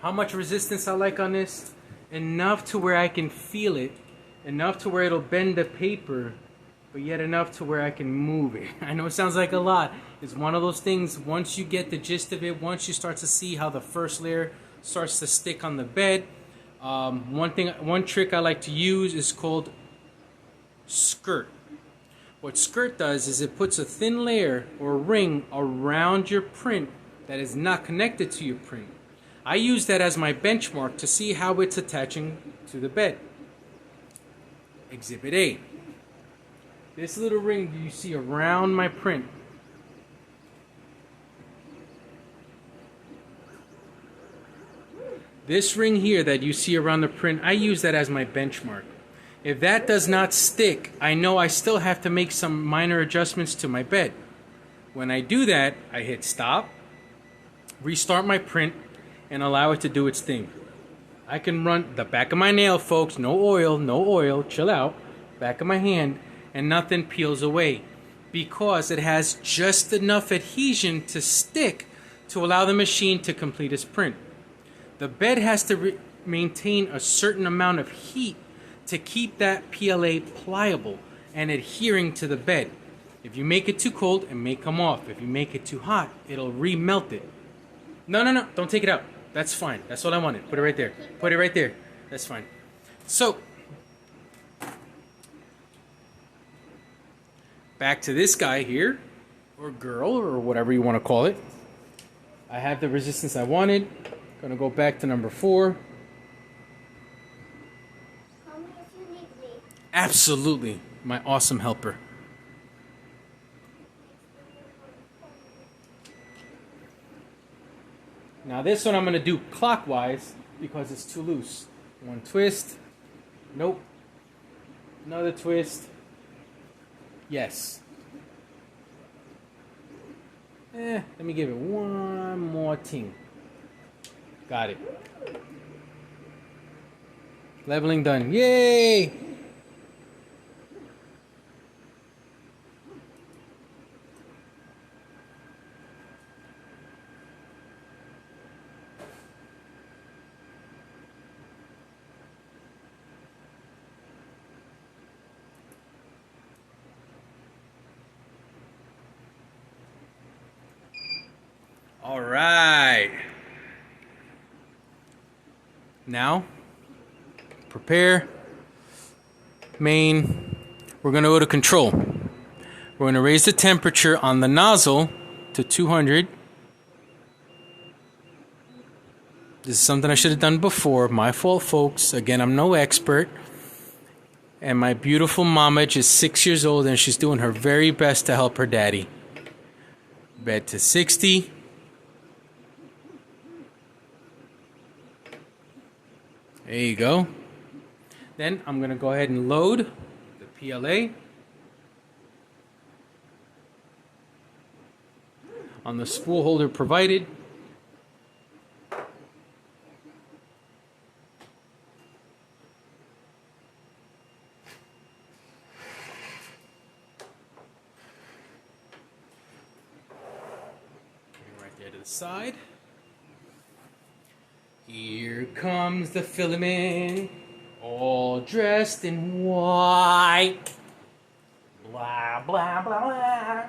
How much resistance I like on this? Enough to where I can feel it. Enough to where it'll bend the paper. But yet enough to where I can move it. I know it sounds like a lot. It's one of those things, once you get the gist of it, once you start to see how the first layer starts to stick on the bed, one trick I like to use is called skirt. What skirt does is it puts a thin layer or ring around your print that is not connected to your print. I use that as my benchmark to see how it's attaching to the bed. Exhibit A. This little ring you see around my print. This ring here that you see around the print, I use that as my benchmark. If that does not stick, I know I still have to make some minor adjustments to my bed. When I do that, I hit stop, restart my print, and allow it to do its thing. I can run the back of my nail, folks, no oil, chill out, back of my hand, and nothing peels away because it has just enough adhesion to stick to allow the machine to complete its print. The bed has to maintain a certain amount of heat to keep that PLA pliable and adhering to the bed. If you make it too cold, it may come off. If you make it too hot, it'll remelt it. No, don't take it out. That's fine. That's what I wanted. Put it right there. Put it right there. That's fine. So, back to this guy here, or girl, or whatever you want to call it. I have the resistance I wanted. Gonna go back to number 4. Call me if you need me. Absolutely, my awesome helper. Now this one I'm gonna do clockwise because it's too loose. One twist. Nope. Another twist. Yes. Let me give it one more ting. Got it. Leveling done. Yay! All right. Now, prepare main, we're going to go to control. We're going to raise the temperature on the nozzle to 200. This is something I should have done before. My fault, folks. Again, I'm no expert. And my beautiful Mammaj is 6 years old and she's doing her very best to help her daddy. Bed to 60. There you go. Then I'm going to go ahead and load the PLA on the spool holder provided. Right there to the side. Here comes the filament, all dressed in white. Blah, blah, blah, blah.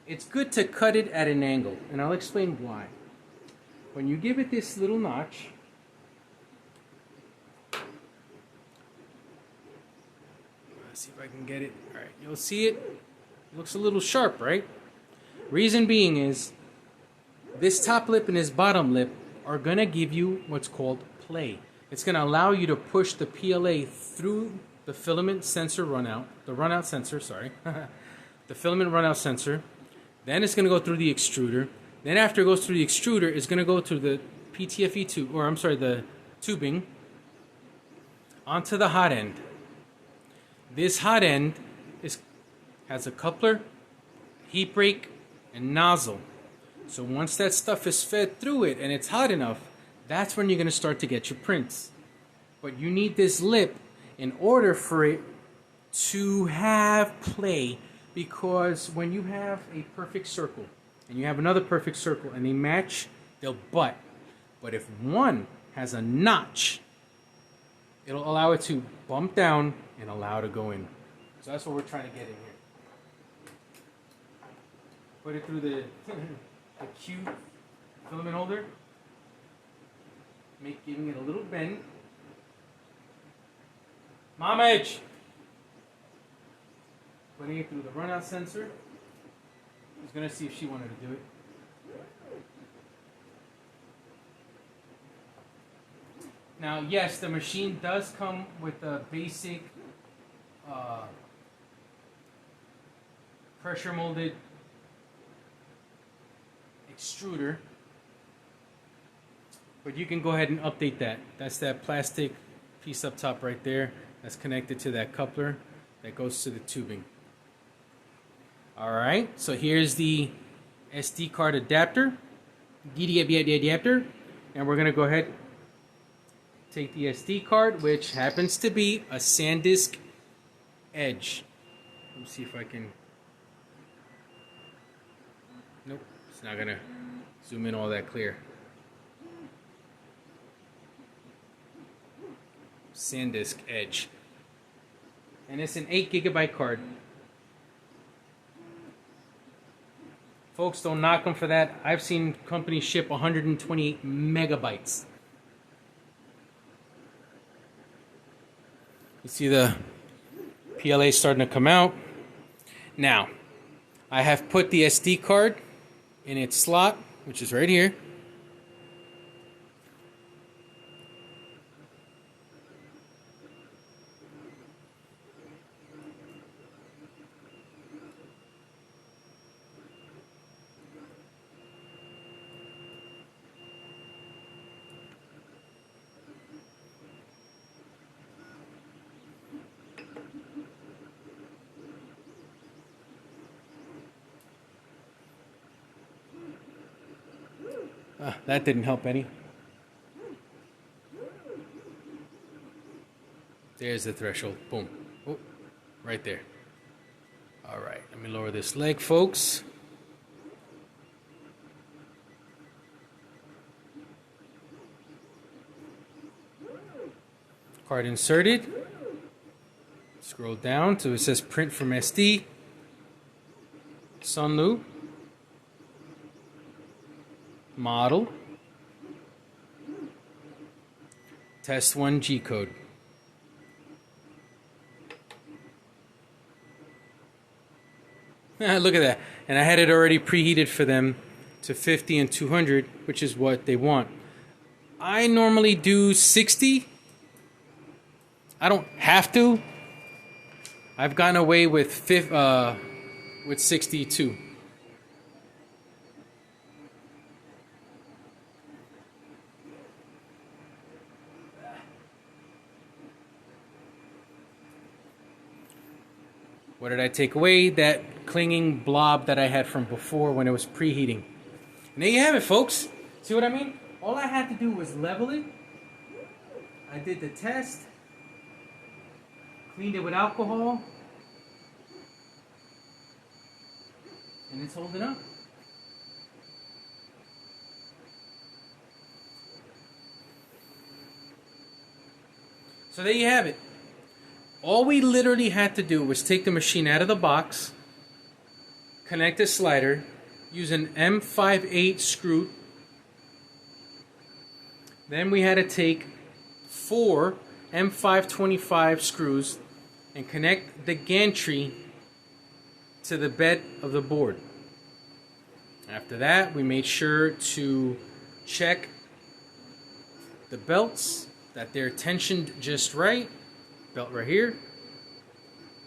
It's good to cut it at an angle, and I'll explain why. When you give it this little notch, let's see if I can get it. All right, you'll see it. It looks a little sharp, right? Reason being is this top lip and this bottom lip are going to give you what's called play. It's going to allow you to push the PLA through the filament sensor runout, the runout sensor, sorry, the filament runout sensor. Then it's going to go through the extruder. Then after it goes through the extruder, it's going to go through the PTFE tube, or I'm sorry, the tubing, onto the hot end. This hot end has a coupler, heat break, and nozzle. So once that stuff is fed through it and it's hot enough, that's when you're going to start to get your prints. But you need this lip in order for it to have play, because when you have a perfect circle and you have another perfect circle and they match, they'll butt. But if one has a notch, it'll allow it to bump down and allow it to go in. So that's what we're trying to get in here. Put it through the cute filament holder, giving it a little bend. Mammaj! Putting it through the runout sensor. I was going to see if she wanted to do it. Now, yes, the machine does come with a basic pressure molded extruder, but you can go ahead and update that. That's that plastic piece up top right there that's connected to that coupler that goes to the tubing. Alright, so here's the SD card adapter, and we're going to go ahead take the SD card, which happens to be a SanDisk Edge. Let me see if I can. Nope, it's not going to zoom in all that clear. SanDisk Edge. And it's an 8 GB card. Folks, don't knock them for that. I've seen companies ship 128 megabytes. You see the PLA starting to come out. Now, I have put the SD card in its slot, which is right here. That didn't help any. There's the threshold. Boom. Oh, right there. All right, let me lower this leg, folks. Card inserted. Scroll down so it says print from SD. SunLu. Model. Test 1 G code. Look at that. And I had it already preheated for them to 50 and 200, which is what they want. I normally do 60. I don't have to. I've gotten away with 62. What did I take away? That clinging blob that I had from before when it was preheating. And there you have it, folks. See what I mean? All I had to do was level it. I did the test. Cleaned it with alcohol. And it's holding up. So there you have it. All we literally had to do was take the machine out of the box, connect a slider, use an M58 screw. Then we had to take 4 M525 screws and connect the gantry to the bed of the board. After that, we made sure to check the belts, that they're tensioned just right. Belt right here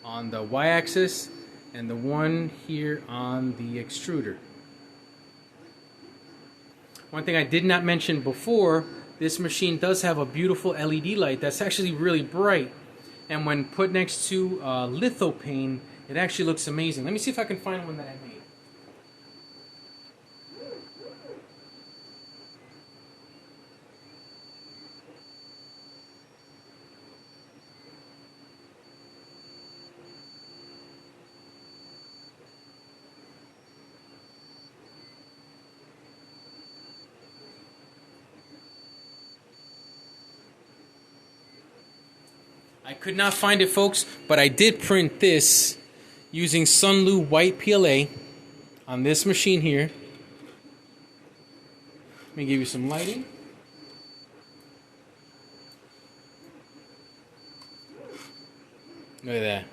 on the y-axis and the one here on the extruder. One thing I did not mention before, this machine does have a beautiful LED light that's actually really bright, and when put next to lithopane, it actually looks amazing. Let me see if I can find one that I made. I could not find it, folks, but I did print this using SunLu white PLA on this machine here. Let me give you some lighting. Look at that.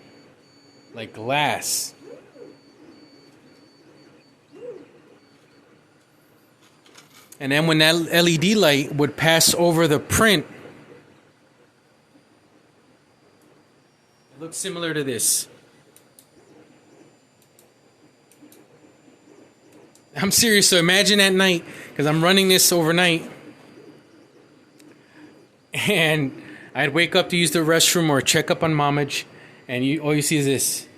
Like glass. And then when that LED light would pass over the print, it looks similar to this. I'm serious, so imagine at night, because I'm running this overnight, and I'd wake up to use the restroom or check up on Mammaj, and all you see is this.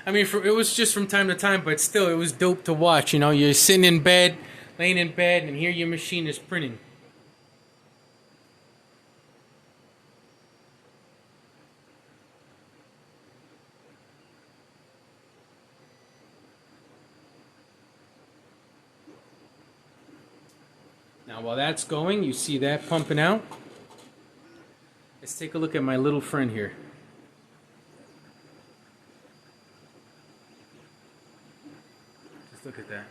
I mean, it was just from time to time, but still, it was dope to watch. You know, you're sitting in bed, laying in bed, and here your machine is printing. Now, while that's going, you see that pumping out. Let's take a look at my little friend here. Just look at that.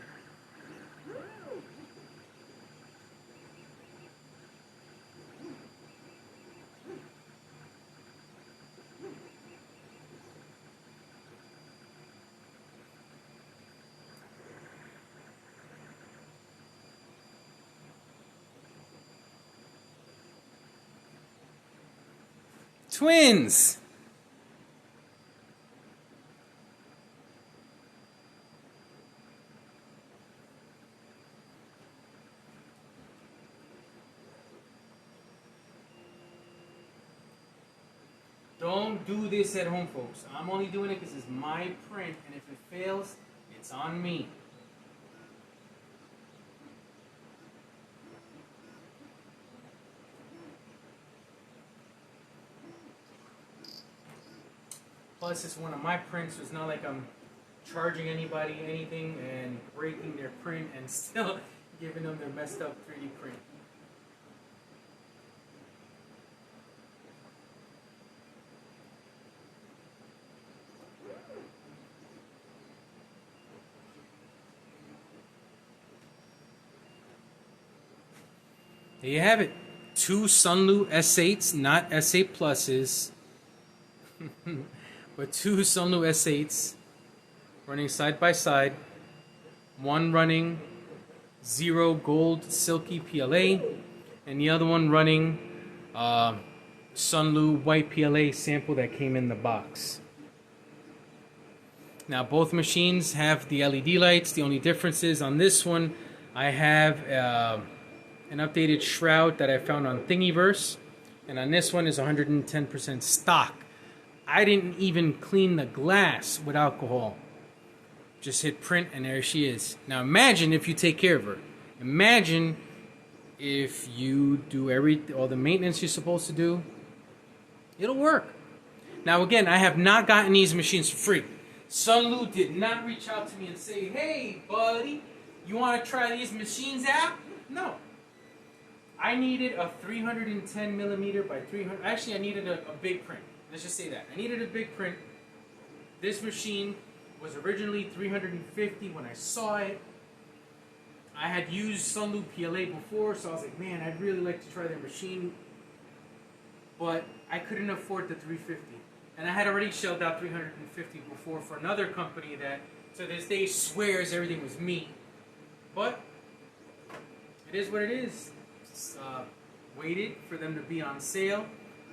Twins! Don't do this at home, folks. I'm only doing it because it's my print, and if it fails, it's on me. Plus, it's one of my prints, so it's not like I'm charging anybody anything and breaking their print and still giving them their messed up 3D print. There you have it. two SunLu S8s, not S8 Pluses, but two SunLu S8s running side by side. One running 0 gold silky PLA, and the other one running SunLu white PLA sample that came in the box. Now both machines have the LED lights. The only difference is on this one I have an updated shroud that I found on Thingiverse, and on this one is 110% stock. I didn't even clean the glass with alcohol. Just hit print and there she is. Now imagine if you take care of her. Imagine if you do all the maintenance you're supposed to do. It'll work. Now again, I have not gotten these machines for free. SunLu did not reach out to me and say, hey buddy, you want to try these machines out? No. I needed a 310 millimeter by 300. Actually, I needed a big print. Let's just say that. I needed a big print. This machine was originally 350 when I saw it. I had used SunLu PLA before, so I was like, man, I'd really like to try their machine. But I couldn't afford the 350. And I had already shelled out 350 before for another company that to this day swears everything was me. But it is what it is. Waited for them to be on sale.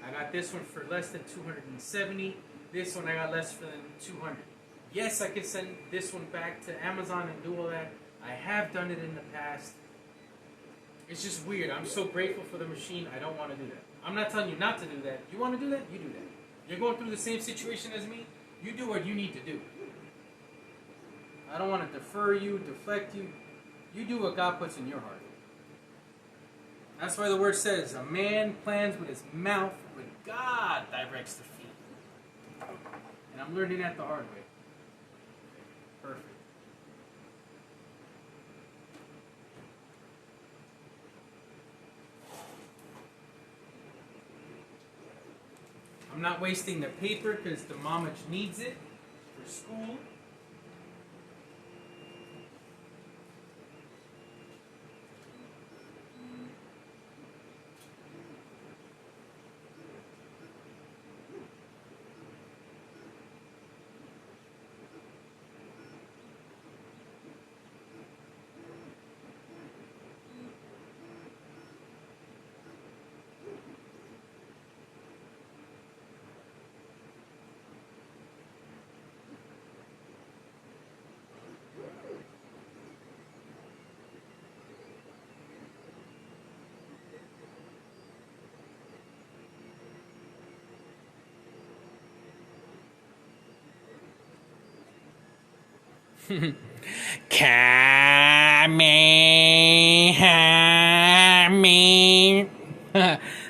I got this one for less than 270. This one I got less than 200. Yes, I can send this one back to Amazon and do all that. I have done it in the past. It's just weird. I'm so grateful for the machine. I don't want to do that. I'm not telling you not to do that. You want to do that? You do that. You're going through the same situation as me. You do what you need to do. I don't want to defer you, deflect you. You do what God puts in your heart. That's why the word says, a man plans with his mouth, but God directs the feet. And I'm learning that the hard way. Perfect. I'm not wasting the paper because the Mammaj needs it for school.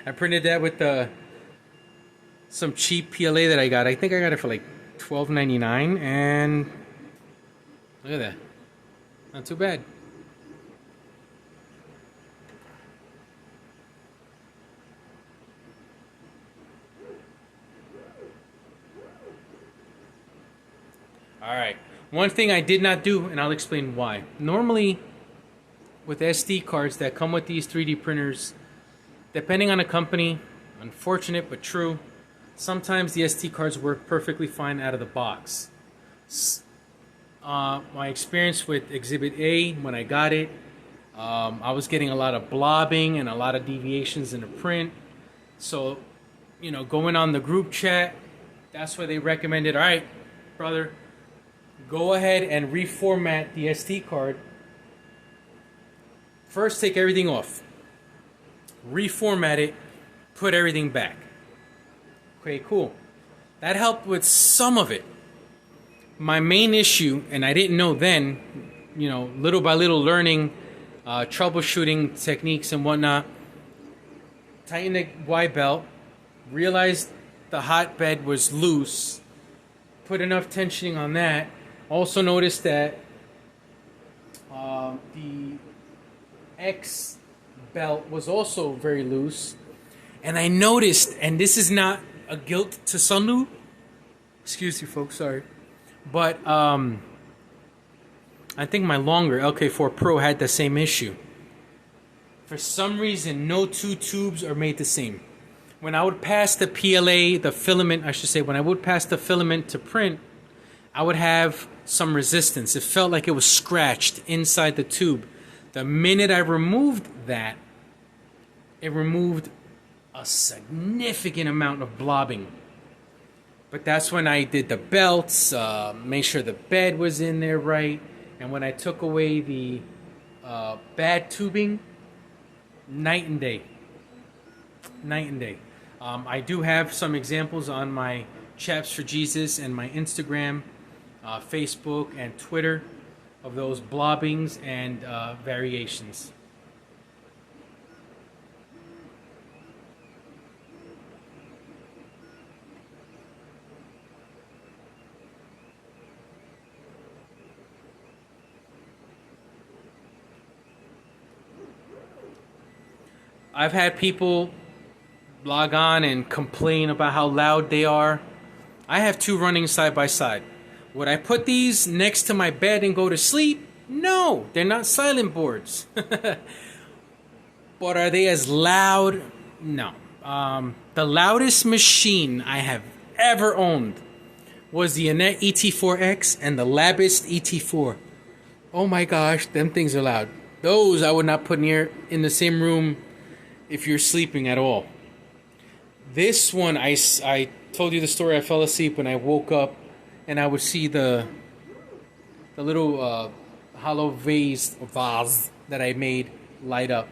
I printed that with some cheap PLA that I got. I think I got it for like $12.99, and look at that. Not too bad. Alright, one thing I did not do, and I'll explain why. Normally, with SD cards that come with these 3D printers, depending on the company, unfortunate but true, sometimes the SD cards work perfectly fine out of the box. My experience with Exhibit A, when I got it, I was getting a lot of blobbing and a lot of deviations in the print. So, you know, going on the group chat, that's why they recommended, all right, brother, go ahead and reformat the SD card. First, take everything off. Reformat it, put everything back. Okay, cool. That helped with some of it. My main issue, and I didn't know then, you know, little by little learning troubleshooting techniques and whatnot, tighten the Y belt, realized the hotbed was loose, put enough tensioning on that. Also noticed that the X belt was also very loose. And I noticed, and this is not a guilt to SunLu, excuse you folks, sorry, but I think my longer LK4 Pro had the same issue. For some reason, no two tubes are made the same. When I would pass the PLA, the filament, I should say, when I would pass the filament to print, I would have some resistance. It felt like it was scratched inside the tube. The minute I removed that, it removed a significant amount of blobbing. But that's when I did the belts, made sure the bed was in there right, and when I took away the bad tubing, night and day. Night and day. I do have some examples on my Chaps for Jesus and my Instagram, Facebook, and Twitter of those blobbings and variations. I've had people log on and complain about how loud they are. I have two running side by side. Would I put these next to my bed and go to sleep? No, they're not silent boards. But are they as loud? No. The loudest machine I have ever owned was the Annette ET4X and the Labist ET4. Oh my gosh, them things are loud. Those I would not put near in the same room if you're sleeping at all. This one, I told you the story. I fell asleep when I woke up and I would see the little hollow vase that I made light up.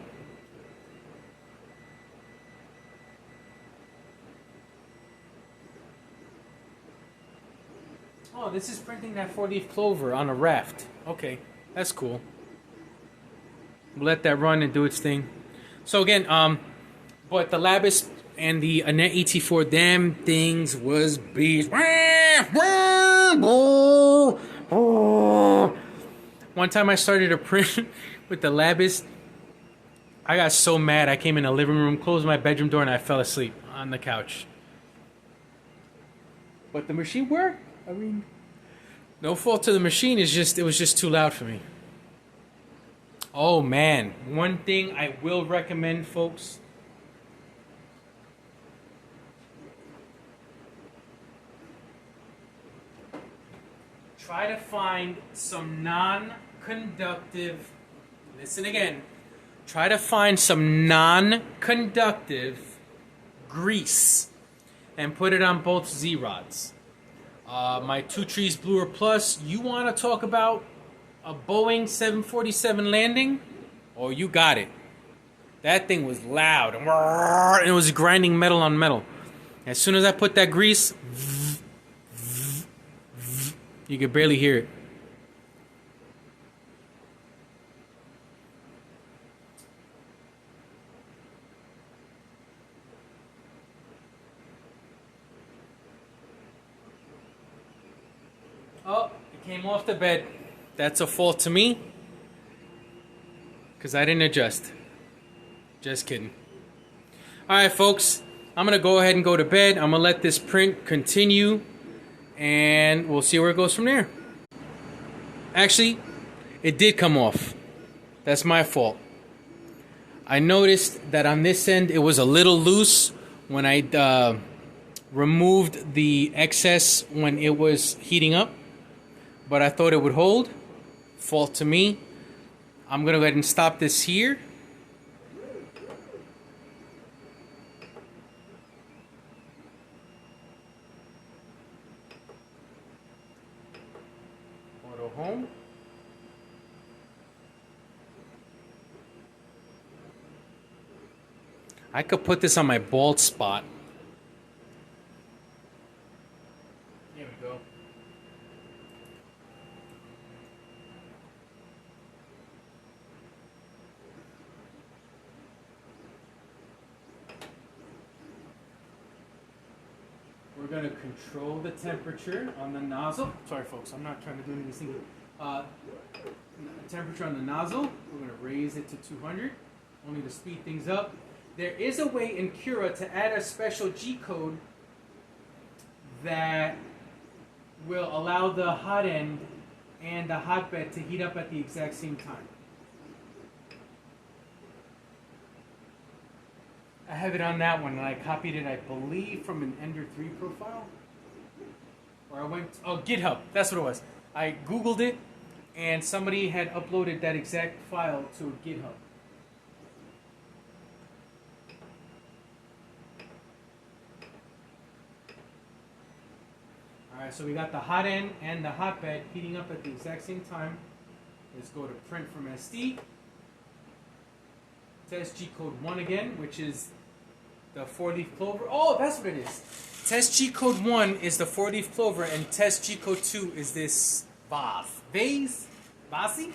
Oh, this is printing that 4-leaf clover on a raft. Okay, that's cool. We'll let that run and do its thing. So again, but the Labist and the Annette ET4, them things was beast. One time I started a print with the Labist. I got so mad. I came in the living room, closed my bedroom door, and I fell asleep on the couch. But the machine worked. I mean, no fault to the machine. It was just too loud for me. Oh man, one thing I will recommend, folks. Try to find some non-conductive, listen again, try to find some non-conductive grease and put it on both Z-rods. My Two Trees Bluer Plus, you want to talk about a Boeing 747 landing? Oh, you got it. That thing was loud and it was grinding metal on metal. As soon as I put that grease, you could barely hear it. Oh, it came off the bed. That's a fault to me, because I didn't adjust. Just kidding. Alright folks, I'm going to go ahead and go to bed. I'm going to let this print continue, and we'll see where it goes from there. Actually, it did come off. That's my fault. I noticed that on this end it was a little loose when I removed the excess when it was heating up, but I thought it would hold. Fault to me. I'm going to go ahead and stop this here. Auto home. I could put this on my bald spot. There we go. We're going to control the temperature on the nozzle. Sorry folks, I'm not trying to do any of these things. Temperature on the nozzle, we're going to raise it to 200, only to speed things up. There is a way in Cura to add a special G-code that will allow the hot end and the hotbed to heat up at the exact same time. I have it on that one, and I copied it, I believe, from an Ender 3 profile. Or I went, GitHub, that's what it was. I Googled it, and somebody had uploaded that exact file to GitHub. Alright, so we got the hot end and the hotbed heating up at the exact same time. Let's go to print from SD. Test G code 1 again, which is the 4-leaf clover. Oh, that's what it is. Test G code 1 is the 4-leaf clover, and test G code 2 is this vase? Vasi?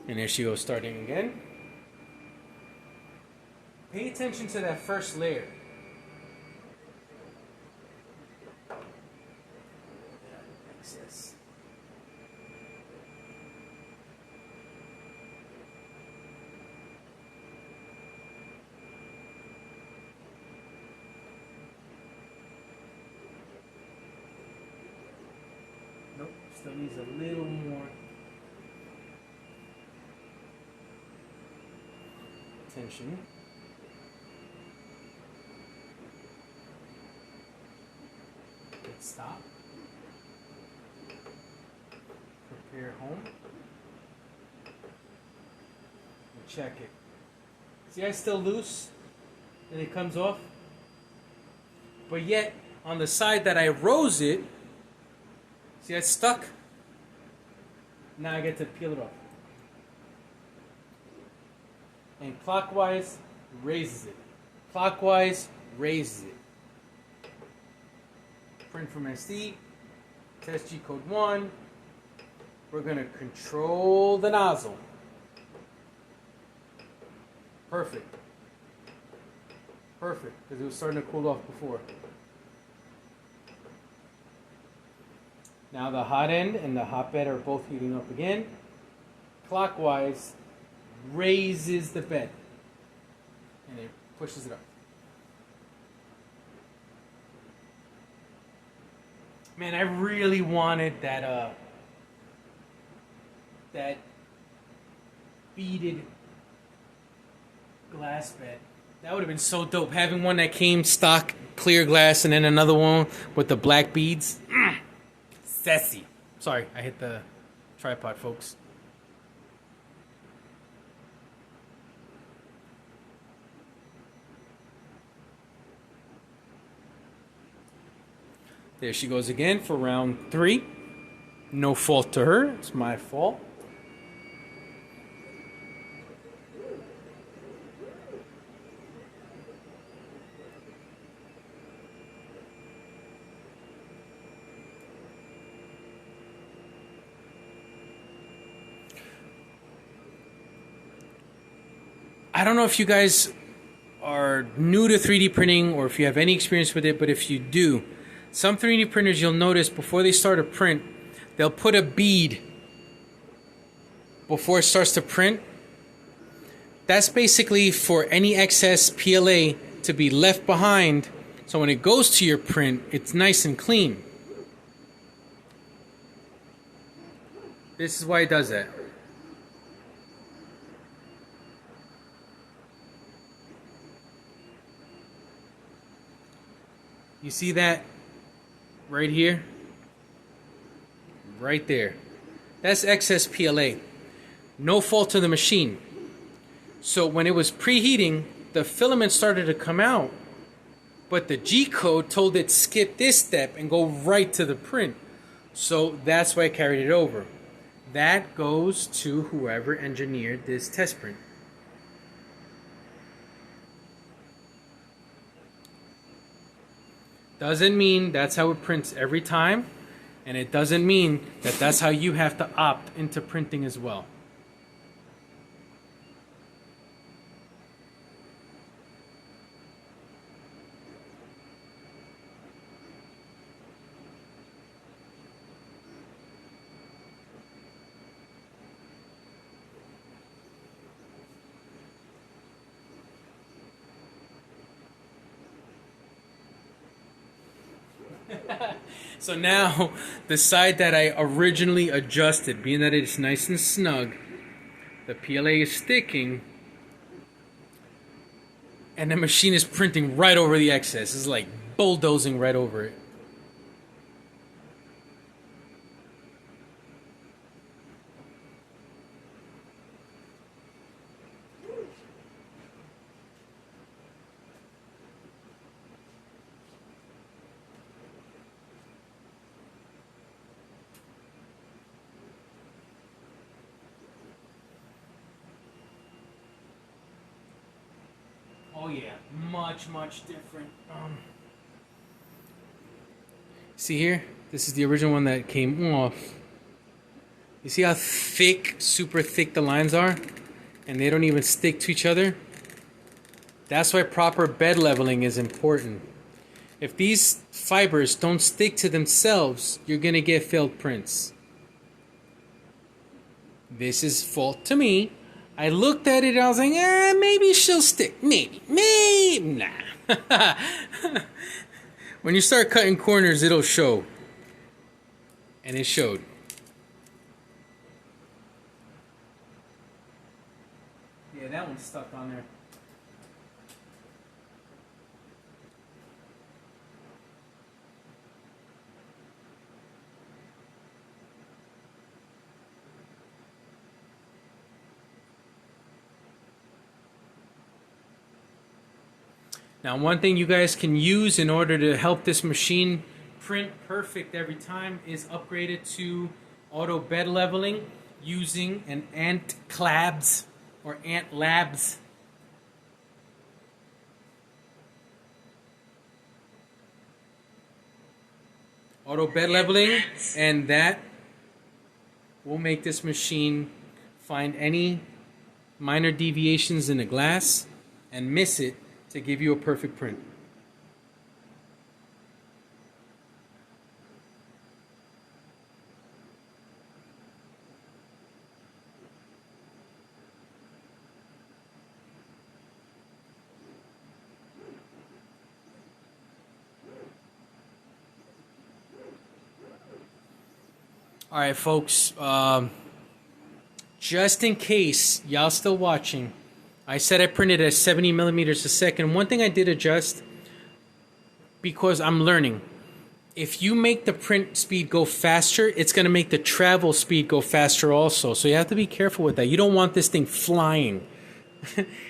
And there she goes, starting again. Pay attention to that first layer. Excess. Nope, still needs a little more attention. Hit stop. Prepare home. And check it. See, it's still loose and it comes off. But yet, on the side that I rose it, see, it's stuck. Now I get to peel it off. And clockwise raises it. Clockwise raises it. Print from SD. Test G code 1. We're going to control the nozzle. Perfect. Perfect, because it was starting to cool off before. Now the hot end and the hotbed are both heating up again. Clockwise raises the bed and it pushes it up. Man, I really wanted that that beaded glass bed. That would have been so dope. Having one that came stock clear glass and then another one with the black beads. Sassy. Sorry, I hit the tripod, folks. There she goes again for round 3. No fault to her. It's my fault. I don't know if you guys are new to 3D printing or if you have any experience with it, but if you do, some 3D printers you'll notice before they start a print, they'll put a bead before it starts to print. That's basically for any excess PLA to be left behind, so when it goes to your print, it's nice and clean. This is why it does that. You see that right here? Right there. That's excess PLA. No fault to the machine. So when it was preheating, the filament started to come out, but the G code told it skip this step and go right to the print. So that's why I carried it over. That goes to whoever engineered this test print. Doesn't mean that's how it prints every time, and it doesn't mean that that's how you have to opt into printing as well. So now, the side that I originally adjusted, being that it's nice and snug, the PLA is sticking, and the machine is printing right over the excess. It's like bulldozing right over it. Oh yeah, much different. See here? This is the original one that came off. You see how thick, super thick the lines are? And they don't even stick to each other? That's why proper bed leveling is important. If these fibers don't stick to themselves, you're going to get failed prints. This is fault to me. I looked at it and I was like, maybe she'll stick. Maybe. Nah. When you start cutting corners, it'll show. And it showed. Yeah, that one's stuck on there. Now, one thing you guys can use in order to help this machine print perfect every time is upgrade it to auto bed leveling using an Ant Labs or Ant Labs. Auto bed leveling, and that will make this machine find any minor deviations in the glass and miss it to give you a perfect print. All right, folks, just in case y'all still watching, I said I printed at 70 millimeters a second. One thing I did adjust, because I'm learning, if you make the print speed go faster, it's going to make the travel speed go faster also. So you have to be careful with that. You don't want this thing flying.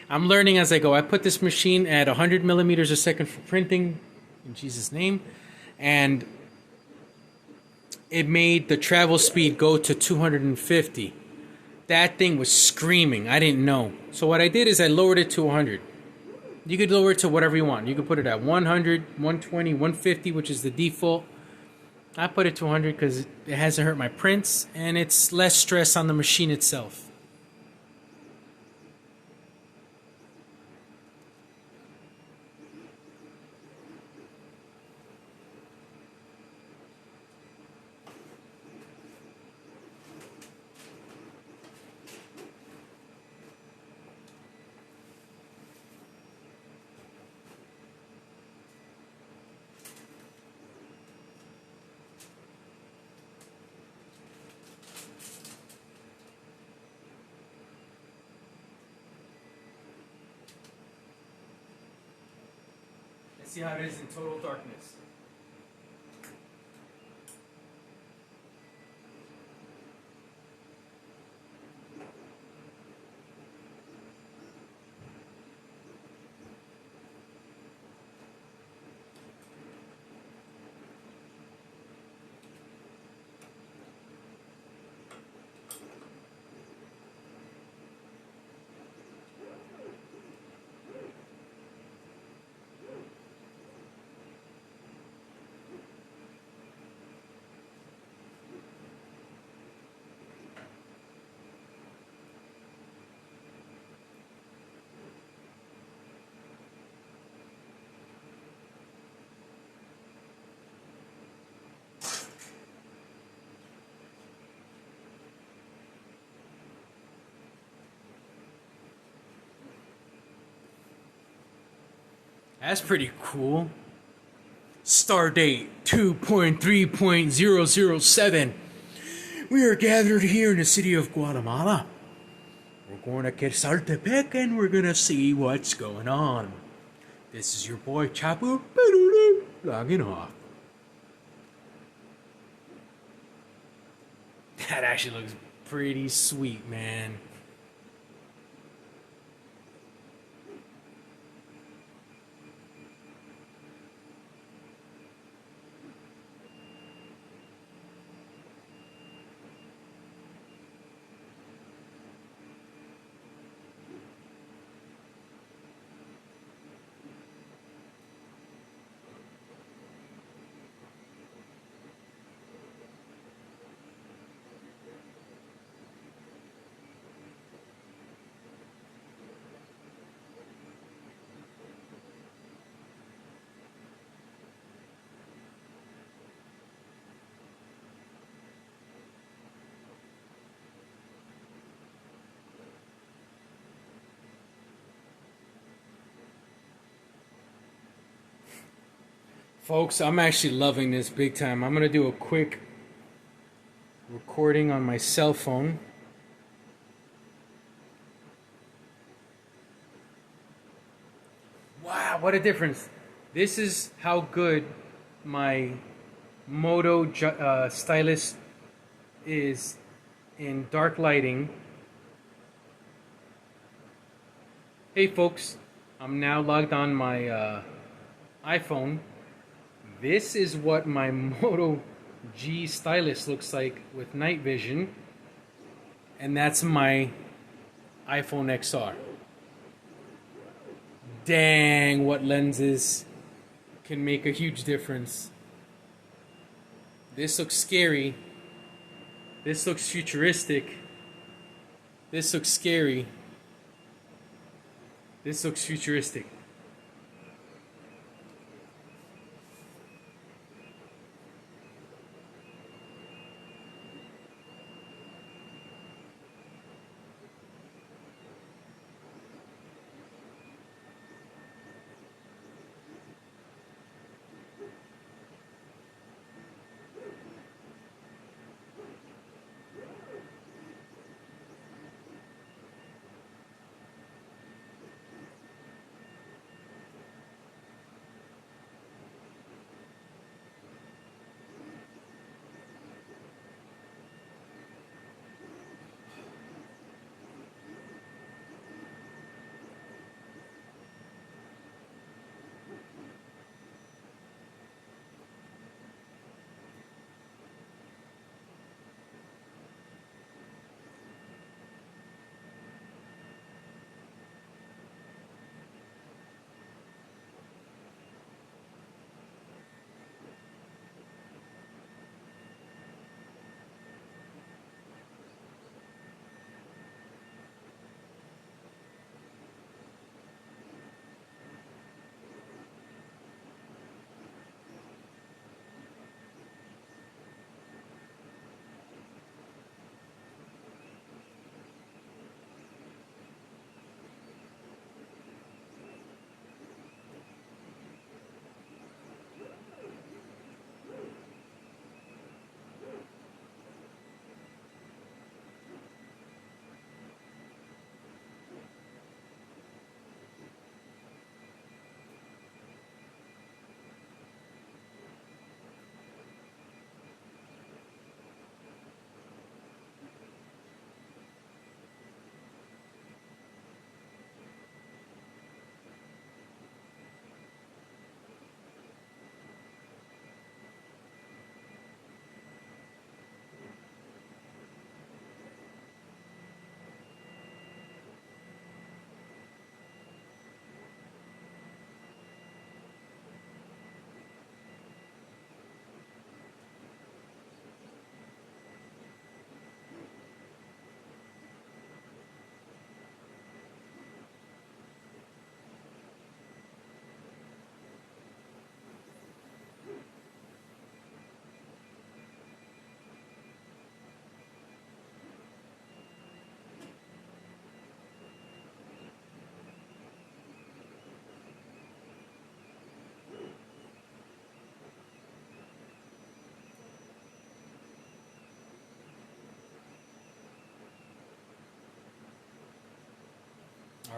I'm learning as I go. I put this machine at 100 millimeters a second for printing, in Jesus' name, and it made the travel speed go to 250. That thing was screaming. I didn't know. So what I did is I lowered it to 100. You could lower it to whatever you want. You could put it at 100, 120, 150, which is the default. I put it to 100 because it hasn't hurt my prints, and it's less stress on the machine itself. Let's see how it is in total darkness. That's pretty cool. Stardate 2.3.007. We are gathered here in the city of Guatemala. We're going to Quetzaltepec and we're going to see what's going on. This is your boy Chapu logging off. That actually looks pretty sweet, man. Folks, I'm actually loving this big time. I'm going to do a quick recording on my cell phone. Wow, what a difference. This is how good my Moto stylus is in dark lighting. Hey folks, I'm now logged on my iPhone. This is what my Moto G stylus looks like with night vision, and that's my iPhone XR. Dang, what lenses can make a huge difference. This looks scary. This looks futuristic. This looks scary. This looks futuristic.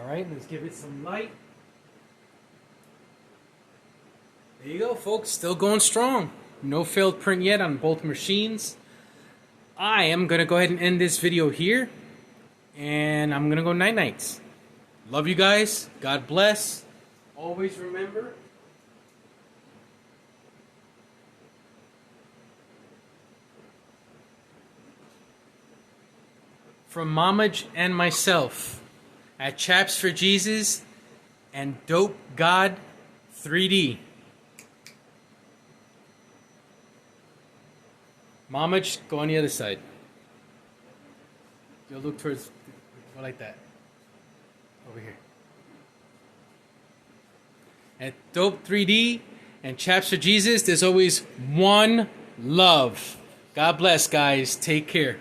Alright, let's give it some light. There you go, folks. Still going strong. No failed print yet on both machines. I am going to go ahead and end this video here. And I'm going to go night-nights. Love you guys. God bless. Always remember, from Mammaj and myself at Chaps for Jesus and Dope God 3D. Mammaj, go on the other side. You'll look towards, go like that. Over here. At Dope 3D and Chaps for Jesus, there's always one love. God bless, guys. Take care.